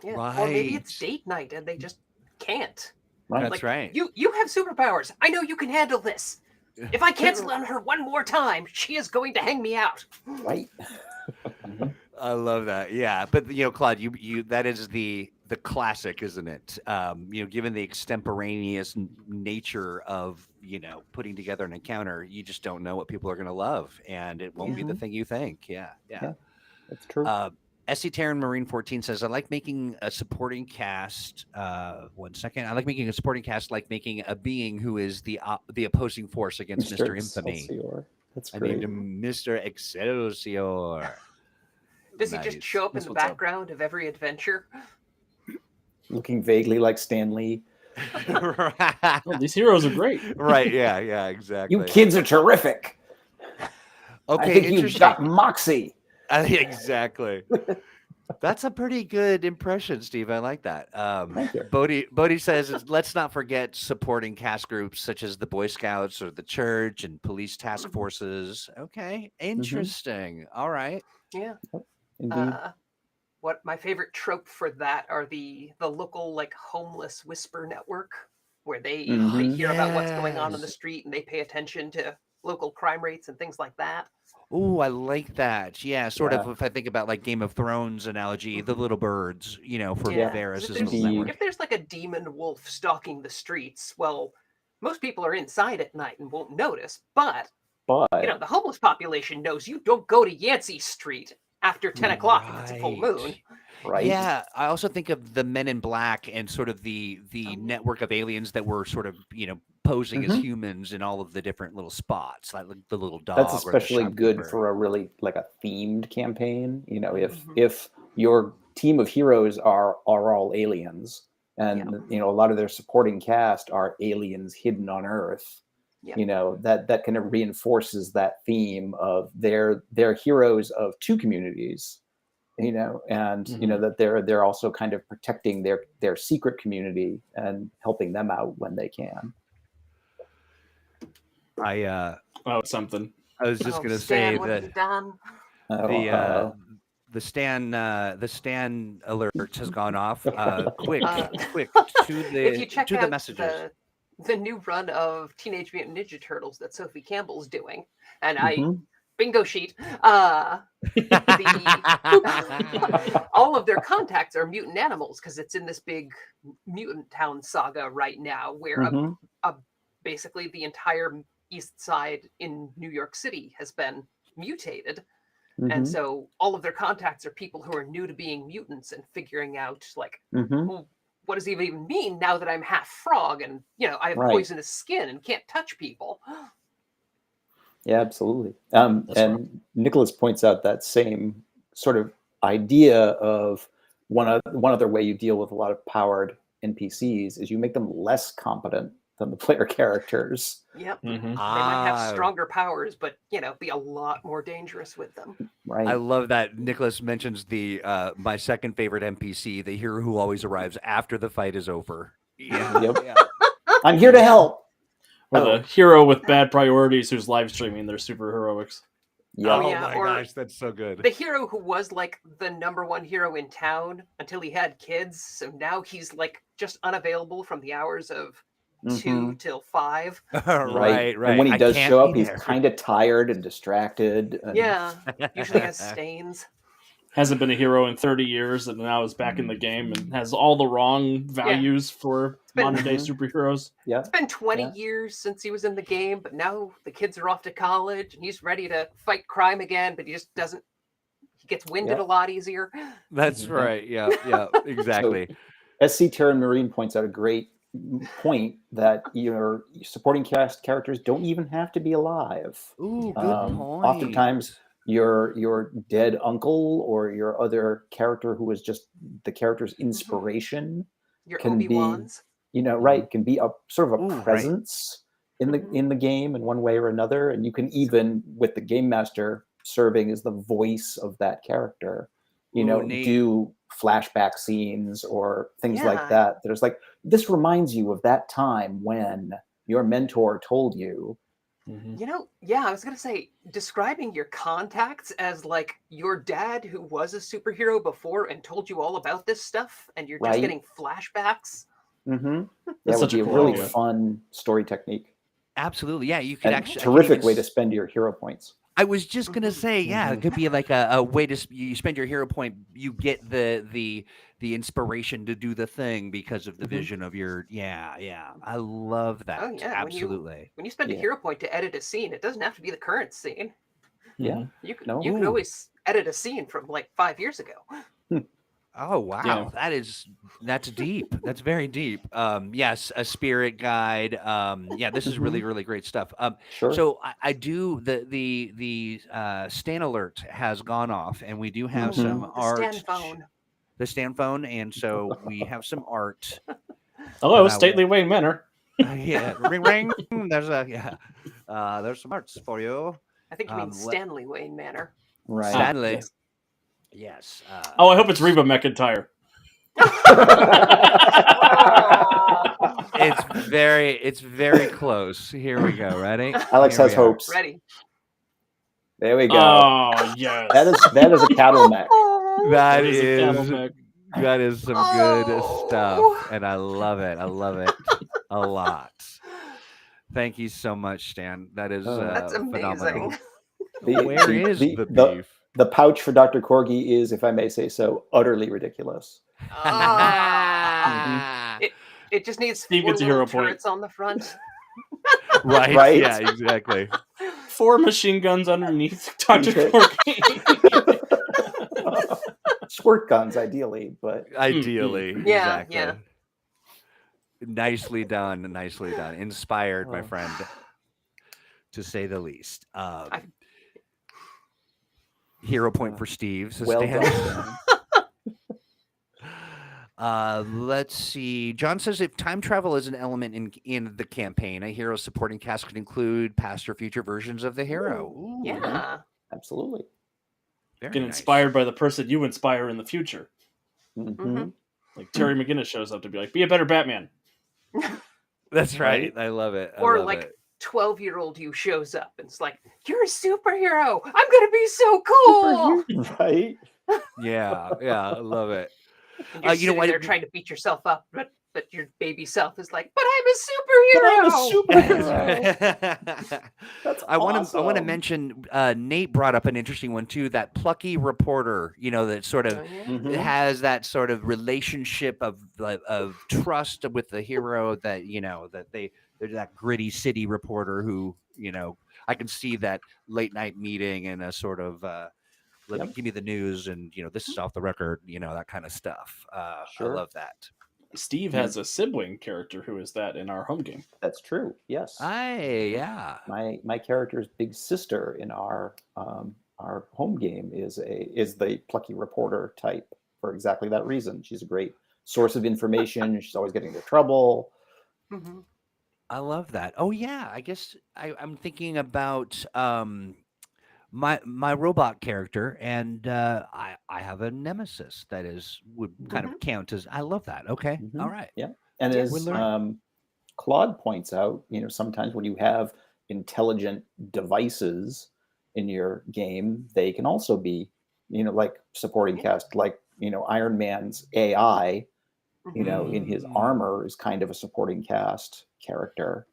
Yeah. Or maybe it's Right. date night and they just can't. Right. That's right. You have superpowers. I know you can handle this. If I cancel on her one more time, she is going to hang me out. Right. I love that. Yeah, but Claude, you that is the classic, isn't it? Given the extemporaneous nature of putting together an encounter, you just don't know what people are going to love, and it won't be the Mhm. thing you think. Yeah. That's true. SC Terran Marine 14 says, I like making a supporting cast. One second. I like making a supporting cast like making a being who is the opposing force against Mr. Infamy. Excelsior. That's I great. named him Mr. Excelsior. Does he Nice. just show up in That's the what's up. background of every adventure? Looking vaguely like Stan Lee. Oh, these heroes are great. Right. Yeah. Exactly. You kids are terrific. Okay. I think you've Interesting. got moxie. Exactly. That's a pretty good impression, Steve. I like that. Thank you. Bodhi says, let's not forget supporting cast groups such as the Boy Scouts or the church and police task forces. Okay. Interesting. All right. Yeah. Indeed. What my favorite trope for that are the local like homeless whisper network where they Mhm. hear about what's going on the Yes. street and they pay attention to local crime rates and things like that. Oh, I like that. Yeah, sort Yeah. of. If I think about like Game of Thrones analogy, the little birds, for Yeah. Varys' 'Cause if little there's, network. if there's like a demon wolf stalking the streets, well, most people are inside at night and won't notice. But But the homeless population knows you don't go to Yancey Street after 10 o'clock if it's a full moon. right. Yeah, I also think of the Men in Black and sort of the network of aliens that were sort of posing as Mhm. humans in all of the different little spots, like the little dog. That's or the especially good shopkeeper. for a really like a themed campaign. You know, Mhm. if your team of heroes are all aliens, and Yeah. you know a lot of their supporting cast are aliens hidden on Earth. Yeah. You know that kind of reinforces that theme of they're heroes of two communities. You know, and you know that they're also kind of protecting their secret community and helping them out when they can. Oh, it's something. I was just Oh, gonna Stan, say what have you that done? the Uh, the Stan alert has gone off. Quick, quick If you check to the out messages. the new run of Teenage Mutant Ninja Turtles that Sophie Campbell's doing, and mhm. bingo sheet, all of their contacts are mutant animals because it's in this big mutant town saga right now where Mhm. basically the entire east side in New York City has been mutated. And Mhm. so all of their contacts are people who are new to being mutants and figuring out like, Mhm. well, what does it even mean now that I'm half frog and I have Right. poisonous skin and can't touch people? Yeah, absolutely. That's right. And Nicholas points out that same sort of idea of one other way you deal with a lot of powered NPCs is you make them less competent than the player characters. Yep. Mhm. They might have Ah, stronger powers, but be a lot more dangerous with them. I Right. love that Nicholas mentions the my second favorite NPC, the hero who always arrives after the fight is over. Yeah, Yep. yeah. I'm here to help. Or Oh. the hero with bad priorities who's live streaming their superheroics. Yep. Oh, yeah, my or gosh, that's so good. The hero who was like the number one hero in town until he had kids, so now he's like just unavailable from the hours of 2 Mhm. till 5. Right, And when he I does can't show be up, he's there. kind of tired and distracted. And Yeah, usually has stains. Hasn't been a hero in 30 years and now is back in the game and has all the wrong values for been- modern day Mhm. superheroes. Yeah. It's been 20 Yeah. years since he was in the game, but now the kids are off to college and he's ready to fight crime again, but he just doesn't. He gets winded Yeah. a lot easier. That's Yeah. right. Yeah, exactly. So, SC Terran Marine points out a great point that your supporting cast characters don't even have to be alive. Ooh, good point. Oftentimes, your dead uncle or your other character who is just the character's inspiration Your can be, Obi-Wans. right, can be a sort of a Ooh, right. presence in the game in one way or another, and you can even with the game master serving as the voice of that character, Ooh, neat. do flashback scenes or things like Yeah. that. There's like this reminds you of that time when your mentor told you. Mhm. Yeah, I was going to say, describing your contacts as like your dad who was a superhero before and told you all about this stuff, and you're just Right. getting flashbacks. Mm-hmm. That's That would such a be a cool really idea. fun story technique Absolutely. Yeah, you could and actually. I can't terrific even way to s- spend your hero points. I was just gonna say, yeah, it Mhm. could be like a way to you spend your hero point. You get the inspiration to do the thing because of the Mhm. vision of your. Yeah. I love that. Oh yeah, Absolutely. when you spend a Yeah. hero point to edit a scene, it doesn't have to be the current scene. Yeah. Mhm. You could No. you could Ooh. always edit a scene from like 5 years ago. Oh wow, that's deep. That's very deep. Yes, a spirit guide. Yeah, this is really really great stuff. Sure. So I do the Stan alert has gone off, and we do have Mhm. some The art. stand phone. The Stan phone, and so we have some art. Hello, that I stately wa- Wayne Manor. yeah, ring ring. There's there's some arts for you. I think you mean Le- Stanley Wayne Manor. Right. Stanley. Yes. Yes. Oh, I hope it's Reba McEntire. It's very close. Here we go. Ready? Alex Here has we are. hopes. Ready. There we go. Oh, yes. That is a cattle mech. That is a cattle is mech. that is some good stuff, and I love it. I love it a lot. Thank you so much, Stan. That is That's phenomenal. amazing. Where is the beef? The pouch for Dr. Corgi is, if I may say so, utterly ridiculous. Ah. It just needs Steve 4 gets a little hero point. turrets on the front. Right? Right. Yeah, exactly. 4 machine guns underneath Dr. Okay. Corky. Squirt guns, ideally, but Ideally, Yeah, exactly. yeah. Nicely done. Nicely done. Inspired, my Oh. friend, to say the least. Hero point for Steve. So Well Stan. done, Stan. Let's see. John says if time travel is an element in the campaign, a hero's supporting cast could include past or future versions of the hero. Ooh, Yeah. Absolutely. very Get nice. inspired by the person you inspire in the future. Mm-hmm. Like Terry McGinnis shows up to be like, be a better Batman. That's right. Right? I love it. I Or love like it. 12-year-old you shows up and it's like, you're a superhero. I'm gonna be so cool. Right? Yeah, I love it. And you're You know sitting what? there trying to beat yourself up, but your baby self is like, but I'm But I'm a a superhero. superhero. That's I want to awesome. mention Nate brought up an interesting one too, that plucky reporter, that sort of Oh, yeah. Mhm. has that sort of relationship of trust with the hero that that they're that gritty city reporter who I can see that late night meeting and a sort of give me the news and this is off the record, that kind of stuff. I Sure. love that. Steve has a sibling character who is that in our home game. That's true. Yes. Yeah. My character's big sister in our home game is the plucky reporter type for exactly that reason. She's a great source of information. She's always getting into trouble. Mm-hmm. I love that. Oh yeah, I guess I'm thinking about my robot character, and I have a nemesis that would kind of count as. I love that. Okay, Mhm. all right. Yeah. And Yeah. We're as learning. Claude points out, sometimes when you have intelligent devices in your game, they can also be, like supporting Yeah. cast, like, Iron Man's AI, Mhm. in his Mm. armor is kind of a supporting cast character.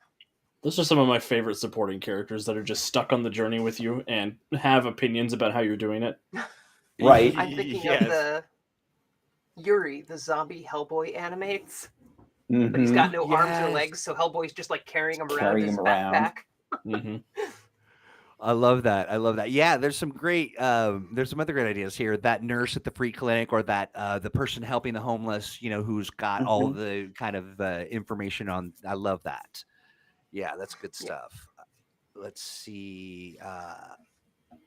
Those are some of my favorite supporting characters that are just stuck on the journey with you and have opinions about how you're doing it. Right. I'm thinking Yes. of the Yuri, the zombie Hellboy animates, but he's Mhm. got no arms or Yes. legs, so Hellboy's just like carrying him around Carrying his him around. backpack. Mm-hmm. I love that. I love that. Yeah, there's some great. There's some other great ideas here. That nurse at the free clinic, or that the person helping the homeless. Who's got all Mhm. the kind of information on. I love that. Yeah, that's good Yeah. stuff. Let's see.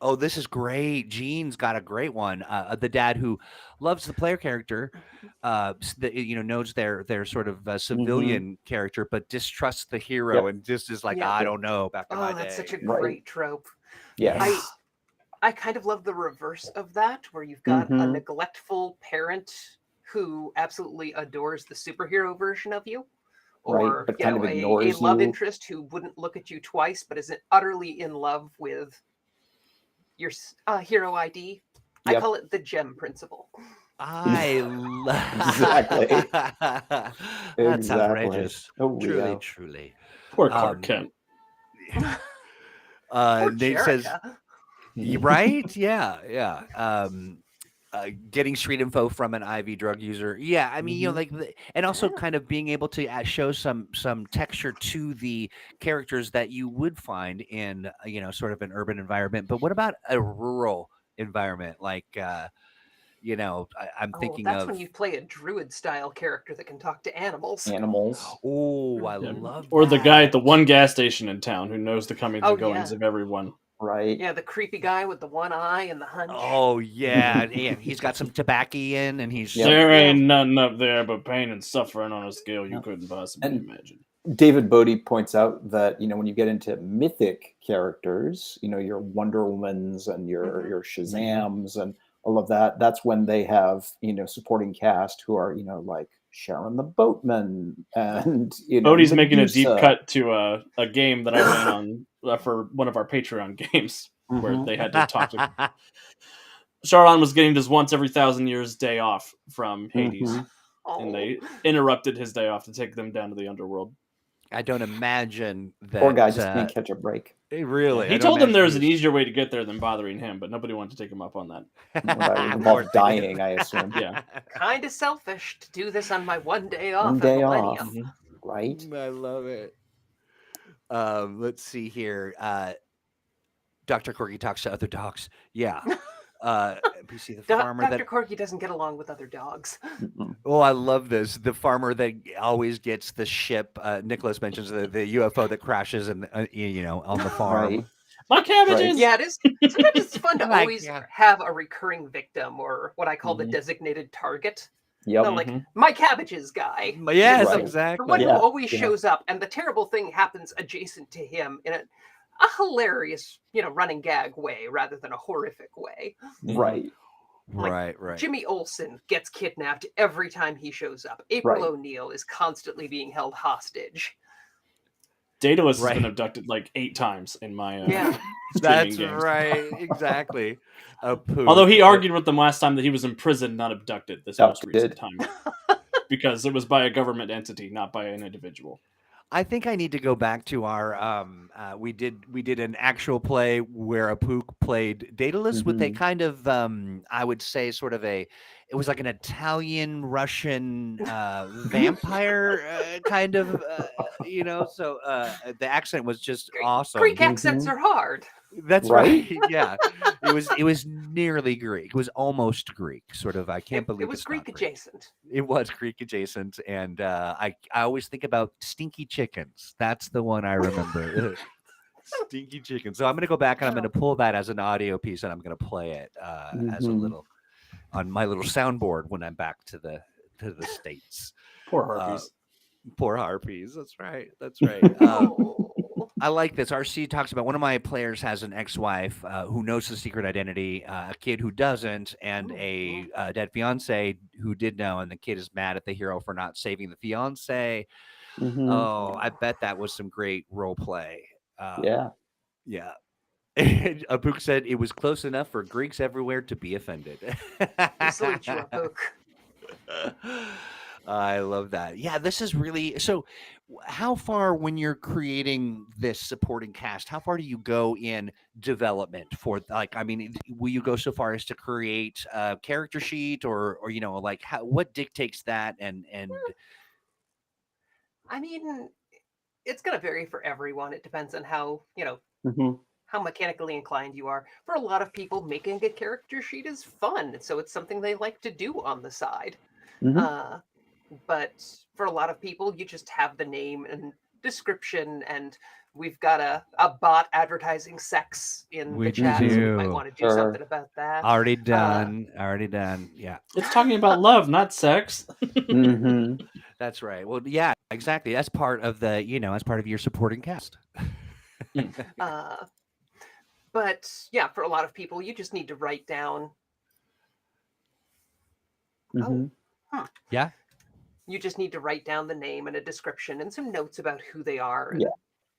Oh, this is great. Gene's got a great one. The dad who loves the player character, knows their sort of civilian character, but distrusts the hero Yep. and just is like, Yeah. I Yep. don't know. Back in my Oh, that's day. such a Right. great trope. Yes. I kind of love the reverse of that, where you've got a Mhm. neglectful parent who absolutely adores the superhero version of you, Right, or but kind of a ignores love you. interest who wouldn't look at you twice, but is utterly in love with your hero ID. I Yep. call it the gem principle. I love Exactly. That's Exactly. outrageous. Oh, Truly, yeah. truly. Poor Clark Kent. Poor Nate says, Jerica. right? Yeah. Getting street info from an IV drug user. Yeah, I mean, and also Yeah. kind of being able to show some texture to the characters that you would find in sort of an urban environment. But what about a rural environment? Like, I'm Oh, thinking that's of. when you play a druid style character that can talk to animals. Animals. Oh, I Yeah. love Or the guy at the that. one gas station in town who knows the comings Oh, and goings yeah. of everyone. Right. Yeah, the creepy guy with the one eye and the hunch. Oh yeah, and he's got some tobacco in, and he's Yep. There Yeah. ain't nothing up there but pain and suffering on a scale you Yep. couldn't possibly And- imagine. David Bodie points out that when you get into mythic characters, your Wonder Womans and Mhm. your Shazams and all of that, that's when they have supporting cast who are like Sharon the Boatman and Bodie's making a deep Medusa. cut to a game that I ran on for one of our Patreon games where Mhm. they had to talk to. Sharon was getting his once every 1,000 years day off from Hades, Mhm. and they interrupted his day off to take them down to the underworld. I don't imagine that. Poor guy just can't catch a break. Really, He I don't told them imagine there was an he easier way to get there than bothering him, but nobody wanted to take him up on that. That would Poor involve thing. dying, I assume. Yeah. Kind of selfish to do this on my one day off. One at day Millennium. off, Mhm. right? I love it. Let's see here. Dr. Corgi talks to other dogs. Yeah. PC, the farmer Dr. that. Corgi doesn't get along with other dogs. Mm-mm. Oh, I love this. The farmer that always gets the ship. Nicholas mentions the UFO that crashes and on the farm. Right. My cabbages. Yeah, it is. Sometimes it's fun to Like, always yeah. have a recurring victim, or what I call the Mhm. designated target. Yep. The, like, Mhm. my cabbages guy. Yes, Right. The exactly. one who Yeah, always yeah. shows up, and the terrible thing happens adjacent to him in a hilarious, running gag way rather than a horrific way. Right. Right, right. Jimmy Olsen gets kidnapped every time he shows up. April Right. O'Neil is constantly being held hostage. Daedalus has Right. been abducted like 8 times in my Yeah. That's streaming games. right. Exactly. A poop. Although he argued with them last time that he was imprisoned, not abducted, this most recent Abducted. time. Because it was by a government entity, not by an individual. I think I need to go back to our we did an actual play where Apook played Daedalus with a Mhm. kind of I would say sort of it was like an Italian Russian vampire kind of so the accent was just awesome. Greek accents are hard. That's Right? right. Yeah. It was nearly Greek. It was almost Greek, sort of. I can't believe It was it's Greek not adjacent. It was Greek adjacent, and I always think about stinky chickens. That's the one I remember. Stinky chicken. So I'm going to go back and I'm going to pull that as an audio piece, and I'm going to play it as a Mhm. little on my little soundboard when I'm back to the states. Poor harpies. Poor harpies. That's right. That's right. Oh. I like this. RC talks about one of my players has an ex-wife who knows the secret identity, a kid who doesn't, and a dead fiance who did know, and the kid is mad at the hero for not saving the fiance. Mhm. Oh, I bet that was some great role play. Yeah. Yeah. Apuk said it was close enough for Greeks everywhere to be offended. We salute you, Apook. I love that. Yeah, this is really so. How far, when you're creating this supporting cast, how far do you go in development for? Like, I mean, will you go so far as to create a character sheet, or like what dictates that? And I mean, it's going to vary for everyone. It depends on how, Mhm. how mechanically inclined you are. For a lot of people, making a character sheet is fun, so it's something they like to do on the side. Mhm. But for a lot of people, you just have the name and description, and we've got a bot advertising sex in We the chat, so we might do. want to do Sure. something about that. already done. Already done. Yeah, It's talking about love, not sex. Mhm. that's right. Well, yeah, exactly. That's part of the that's part of your supporting cast. Uh, but yeah, for a lot of people, you just need to write down. Mhm. Yeah. You just need to write down the name and a description and some notes about who they are and Yeah.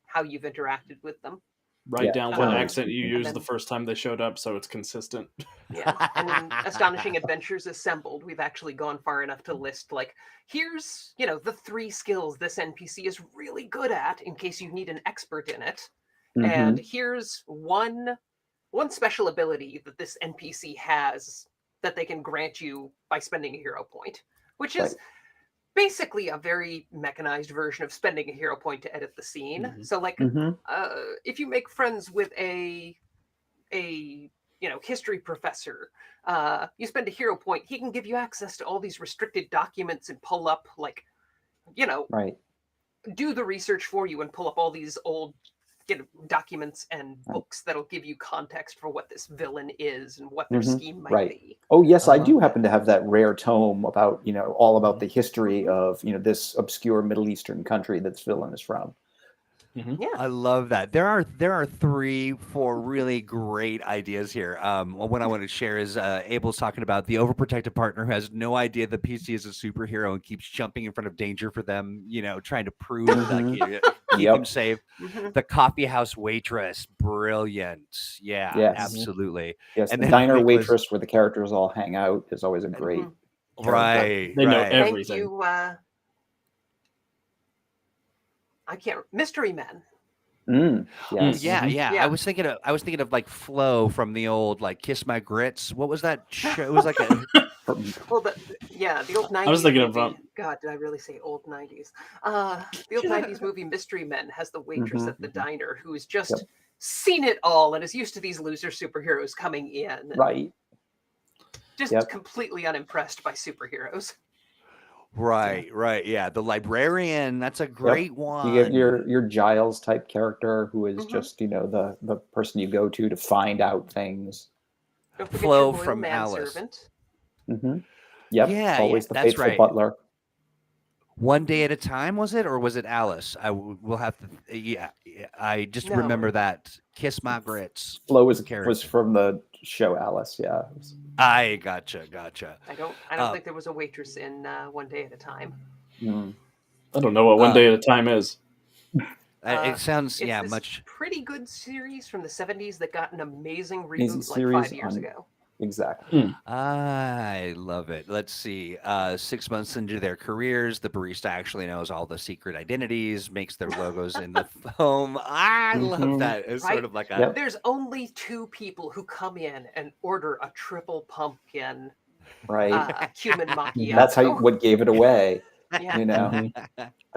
how you've interacted with them. Write Yeah, down what totally. accent you And used then- the first time they showed up so it's consistent. Yeah. And in Astonishing Adventures Assembled, we've actually gone far enough to list, like, here's, the 3 skills this NPC is really good at in case you need an expert in it. And Mhm. here's one special ability that this NPC has that they can grant you by spending a hero point, which is Right. basically a very mechanized version of spending a hero point to edit the scene. Mhm. So, like, Mhm. if you make friends with a history professor, you spend a hero point, he can give you access to all these restricted documents and pull up, like, Right. do the research for you and pull up all these old documents and Right. books that'll give you context for what this villain is and what their Mhm. scheme might Right. be. Oh yes, I Uh-huh. do happen to have that rare tome about all about Mhm. the history of this obscure Middle Eastern country that this villain is from. Yeah. I love that. There are 3-4 really great ideas here. One I want to share is Abel's talking about the overprotective partner who has no idea the PC is a superhero and keeps jumping in front of danger for them. Trying to prove like Mhm. keep them Yep. safe. Mhm. The coffee house waitress, brilliant. Yeah, Yes. absolutely. Yes, And the then diner Nicholas- waitress where the characters all hang out is always a great. Mhm. Right, They know right. Thank everything. you. I can't. Mystery Men. Yes. Yeah, Mhm. yeah. Yeah. I was thinking of like Flo from the old like Kiss My Grits. What was that show? It was like a Well, the old 90s I was thinking of movie. God, did I really say old 90s? The old 90s movie Mystery Men has the waitress Mhm. at the diner who's just Yep. seen it all and is used to these loser superheroes coming in. And Right. Just Yep. completely unimpressed by superheroes. Right, right. Yeah, the librarian. That's a Yep. great You one. get your Giles type character who is Mhm. just, the person you go to find out things. Don't forget Flo your loyal from Alice. manservant. Hmm Yep. Yeah, Always the that's faithful right. butler. One Day at a Time, was it, or was it Alice? We'll have to. Yeah, I just No. remember that Kiss My Grits Flo was character. from the show Alice. Yeah. I gotcha. I don't Uh, think there was a waitress in One Day at a Time. Mm. I don't know what One Uh, Day at a Time is. it sounds It's this much. pretty good series from the 70s that got an amazing Easy reboot like series 5 years on ago. exactly. I love it. Let's see. 6 months into their careers, the barista actually knows all the secret identities, makes their logos in the foam. I love Mhm. that. It's sort Right? of like a. Yep. There's only 2 people who come in and order a triple pumpkin Right. cumin macchiato. That's what gave it away. Yeah. You know, Mhm.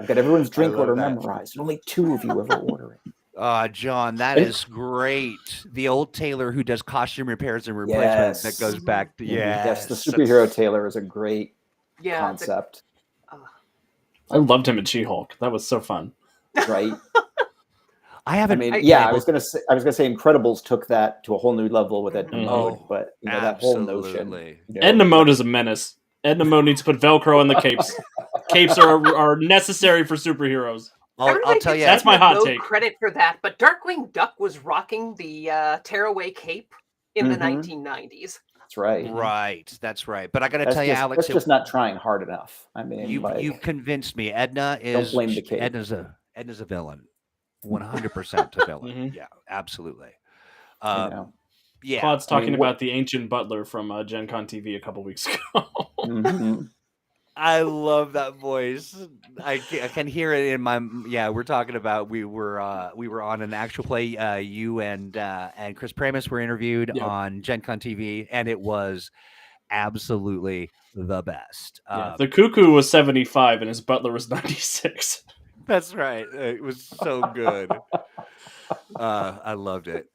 I've got everyone's I drink love order that. memorized. Only 2 of you ever order it. John, that And- is great. The old tailor who does costume repairs and replacement that Yes. goes back to Yes, the yes, superhero tailor is a great Yeah. it's a- concept, I loved him in She-Hulk. That was so fun. right? I I haven't. mean, been yeah, I able- was gonna say Incredibles took that to a whole new level with Edna Mhm. Mode, Oh, but that whole notion. absolutely. Edna Mode is a menace. Edna Mode needs to put Velcro in the capes. Capes are necessary for superheroes. I'll Everybody tell gives you. That's my Edna hot Mode take. credit for that, but Darkwing Duck was rocking the tearaway cape in the Mhm. 1990s. That's right. Right, that's right. But I got to That's tell you, just Alex, that's just not trying hard enough. I mean, you convinced me. Edna don't is blame the cape. Edna's a villain, 100% a villain. Mhm. Yeah, absolutely. you know. Yeah, Claude's I mean, talking what- about the ancient butler from Gen Con TV a couple weeks ago. Mhm. I love that voice. I can hear it in my. Yeah, we're talking about we were on an actual play. You and Chris Pramus were interviewed Yep. on Gen Con TV, and it was absolutely the best. Yeah, the cuckoo was 75 and his butler was 96. That's right. It was so good. I loved it.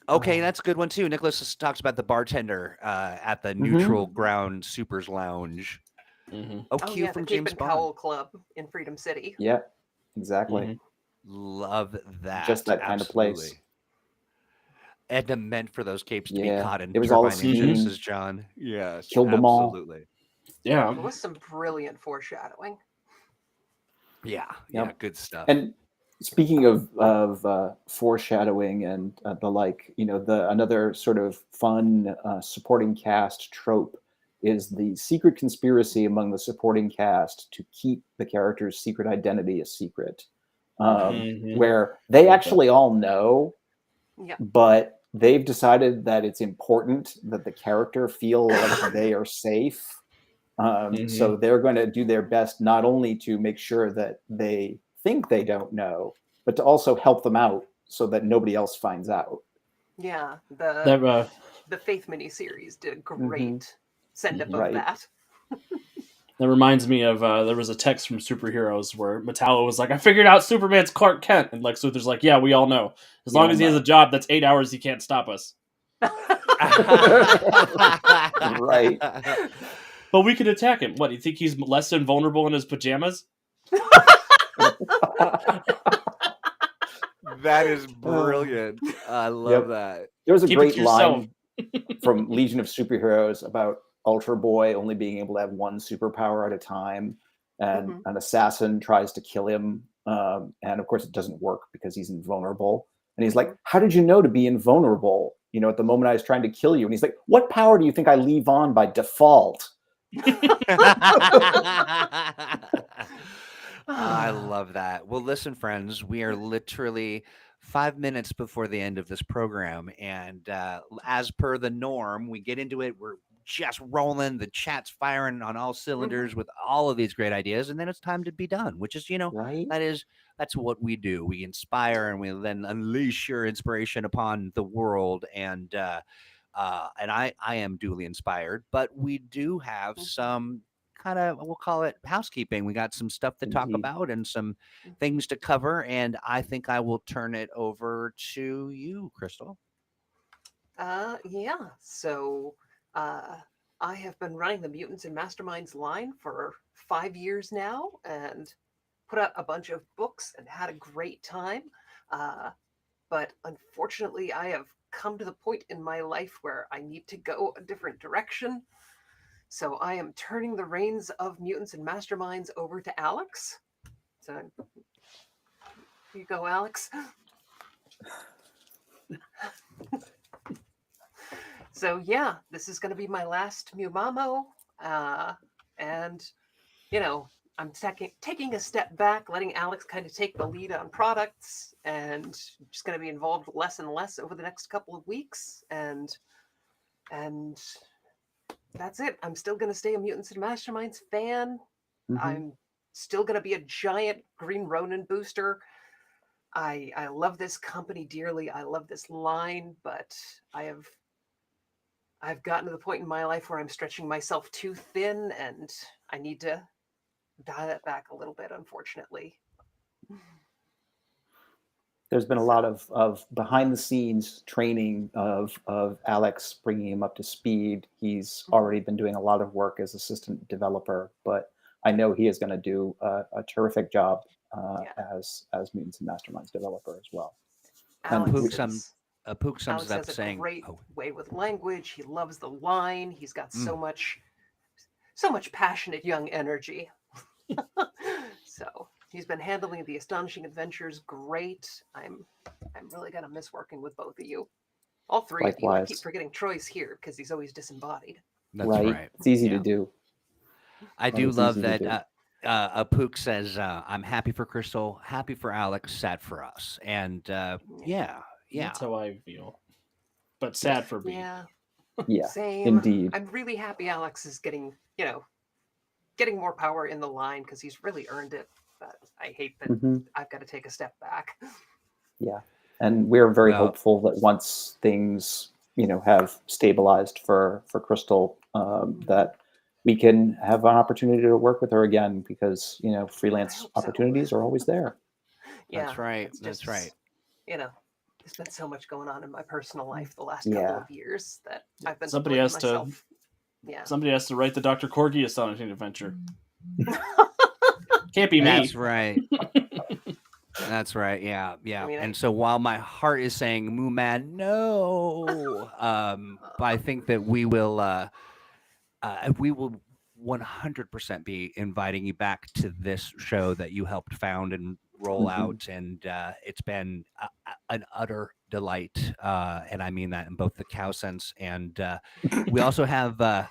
Okay, that's a good one too. Nicholas talks about the bartender at the Neutral Ground Supers Lounge. Mhm. Oh, Oh cue yeah, from the Cape James and Bond. Cowl Club in Freedom City. Yeah, exactly. Mhm. Love that. Just that kind of place. Absolutely. Edna meant for those capes to be Yeah, caught in it was all a turbine engines, scheme. says John. Yes, Killed them all. absolutely. Yeah. There was some brilliant foreshadowing. Yeah, Yep. yeah, good stuff. And speaking of foreshadowing and the like, another sort of fun supporting cast trope is the secret conspiracy among the supporting cast to keep the character's secret identity a secret, Mhm. where they actually all know, Yeah. but they've decided that it's important that the character feel like they are safe. So they're going to do their best not only to make sure that they think they don't know, but to also help them out so that nobody else finds out. Yeah, That the Faith miniseries did a great send up of Right. that. that reminds me of there was a text from Superheroes where Metallo was like, "I figured out Superman's Clark Kent," and Lex Luthor's like, "Yeah, we all know. As long as he has a job that's 8 hours, he can't stop us. Right. But we could attack him. What, do you think he's less invulnerable in his pajamas?" That is brilliant. I love Yep. that. There was a Keep it great to yourself. line from Legion of Superheroes about Ultra Boy only being able to have one superpower at a time, and Mhm. an assassin tries to kill him, and of course it doesn't work because he's invulnerable. And he's like, "How did you know to be invulnerable? At the moment I was trying to kill you." And he's like, "What power do you think I leave on by default?" I love that. Well, listen, friends, we are literally 5 minutes before the end of this program. And as per the norm, we get into it. We're just rolling. The chat's firing on all cylinders with all of these great ideas. And then it's time to be done, which is, Right? that's what we do. We inspire and we then unleash your inspiration upon the world. And I am duly inspired, but we do have some kind of, we'll call it housekeeping. We got some stuff to talk Indeed. about and some things to cover. And I think I will turn it over to you, Crystal. Yeah. So I have been running the Mutants and Masterminds line for 5 years now, and put out a bunch of books and had a great time. But unfortunately, I have come to the point in my life where I need to go a different direction. So I am turning the reins of Mutants and Masterminds over to Alex. So here you go, Alex. So yeah, this is going to be my last MuMaMo. And, I'm taking a step back, letting Alex kind of take the lead on products, and just going to be involved less and less over the next couple of weeks. And that's it. I'm still going to stay a Mutants and Masterminds fan. Mhm. I'm still going to be a giant Green Ronin booster. I love this company dearly. I love this line, but I've gotten to the point in my life where I'm stretching myself too thin, and I need to dial it back a little bit, unfortunately. There's been a lot of behind the scenes training of Alex, bringing him up to speed. He's already been doing a lot of work as assistant developer, but I know he is going to do a terrific job as Mutants and Masterminds developer as well. Alex Pook, is, Pook sums Alex it up has a saying, great "Oh, way with language. He loves the line. He's got so much passionate young energy. So he's been handling the Astonishing Adventures great. I'm really gonna miss working with both of you. All three of you. I keep Likewise. forgetting Troy's here because he's always disembodied. that's right? right." It's easy Yeah. to do. I That do is love easy to do. that. Pook says, "I'm happy for Crystal, happy for Alex, sad for us," and yeah. That's how I feel. But sad for me. Yeah, Yeah, same. indeed. I'm really happy Alex is getting more power in the line because he's really earned it. But I hate that Mhm. I've got to take a step back. Yeah, and we're very Well- hopeful that once things have stabilized for Crystal, that we can have an opportunity to work with her again, because freelance hope so. opportunities are always there. Yeah, That's right. it's That's just, right. There's been so much going on in my personal life the last Yeah. couple of years that I've been Somebody splitting has to- myself. Yeah. Somebody has to write the Dr. Corgi Astonishing Adventure. Can't be me. That's right. That's right. Yeah, yeah. I mean, And so while my heart is saying "MuMaMo," no, but I think that we will 100% be inviting you back to this show that you helped found and roll Mhm. out, and it's been an utter delight, and I mean that in both the cow sense, and we also have a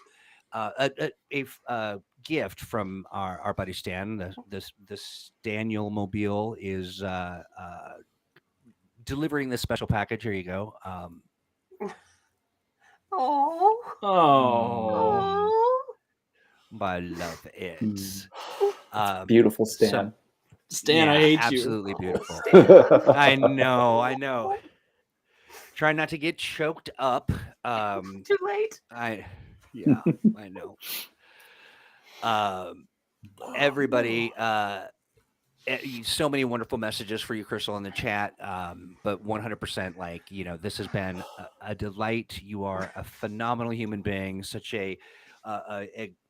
gift from our buddy Stan. This Daniel Mobile is delivering this special package. Here you go. oh, Oh. I love it. Beautiful, So, Stan. Stan, I yeah, hate absolutely you. beautiful. Stan. I know. Try not to get choked up. Too late. I know. Everybody, so many wonderful messages for you, Crystal, in the chat. But 100%, this has been a delight. You are a phenomenal human being, such a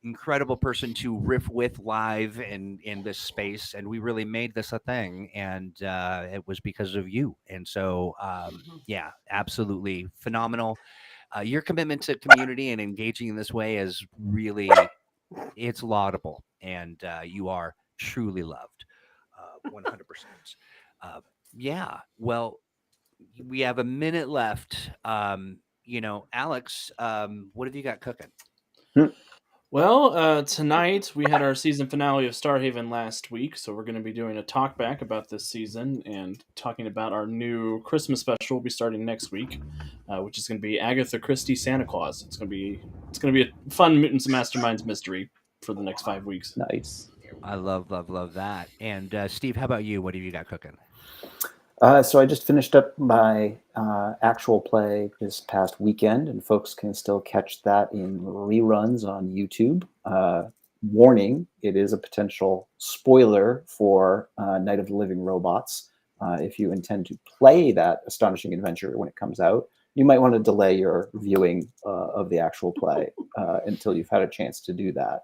incredible person to riff with live in this space, and we really made this a thing, and it was because of you. And so, yeah, absolutely phenomenal. Your commitment to community and engaging in this way is really, it's laudable, and you are truly loved. 100%. Yeah. Well, we have a minute left. Alex, what have you got cooking? Well, tonight we had our season finale of Starhaven last week, so we're going to be doing a talk back about this season and talking about our new Christmas special we'll be starting next week, which is going to be Agatha Christie Santa Claus. It's going to be a fun Mutants and Masterminds mystery for the next 5 weeks. Nice. I love that. And Steve, how about you? What have you got cooking? So I just finished up my actual play this past weekend, and folks can still catch that in reruns on YouTube. Warning, it is a potential spoiler for Night of the Living Robots. If you intend to play that astonishing adventure when it comes out, you might want to delay your viewing of the actual play until you've had a chance to do that.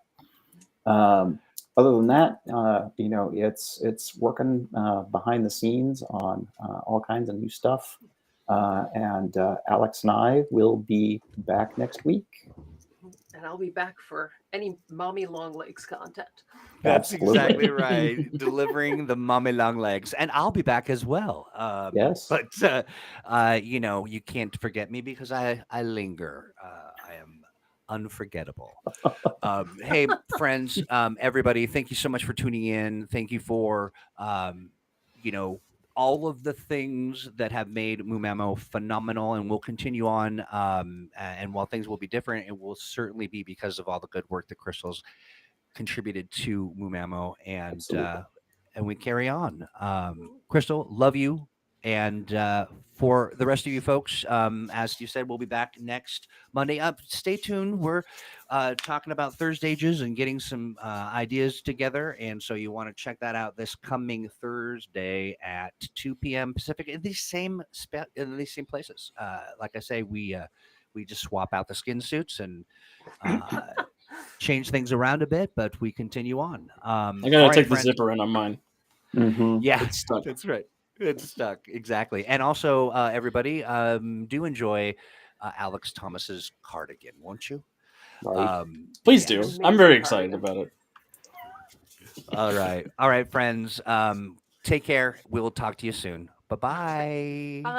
Other than that, it's working behind the scenes on all kinds of new stuff. And Alex and I will be back next week. And I'll be back for any mommy long legs content. That's Absolutely. exactly right. Delivering the mommy long legs, and I'll be back as well. Yes. But you can't forget me because I linger. I am unforgettable. Hey, friends, everybody, thank you so much for tuning in. Thank you for all of the things that have made MuMaMo phenomenal, and will continue on. And while things will be different, it will certainly be because of all the good work that Crystal's contributed to MuMaMo, and we carry on. Crystal, love you, and for the rest of you folks, as you said, we'll be back next Monday. Stay tuned. We're talking about Thursdays and getting some ideas together, and so you want to check that out this coming Thursday at 2 p.m. Pacific in these same places. Like I say, we just swap out the skin suits and change things around a bit, but we continue on. I all gotta right, take the friends. zipper in on mine. Mhm. Yeah, It's stuck. that's right. It's stuck. Exactly. And also, everybody, do enjoy Alex Thomas's cardigan, won't you? Right. Please yeah. do. Amazing I'm very excited cardigan. about it. All right, friends. Take care. We'll talk to you soon. Bye-bye. Bye.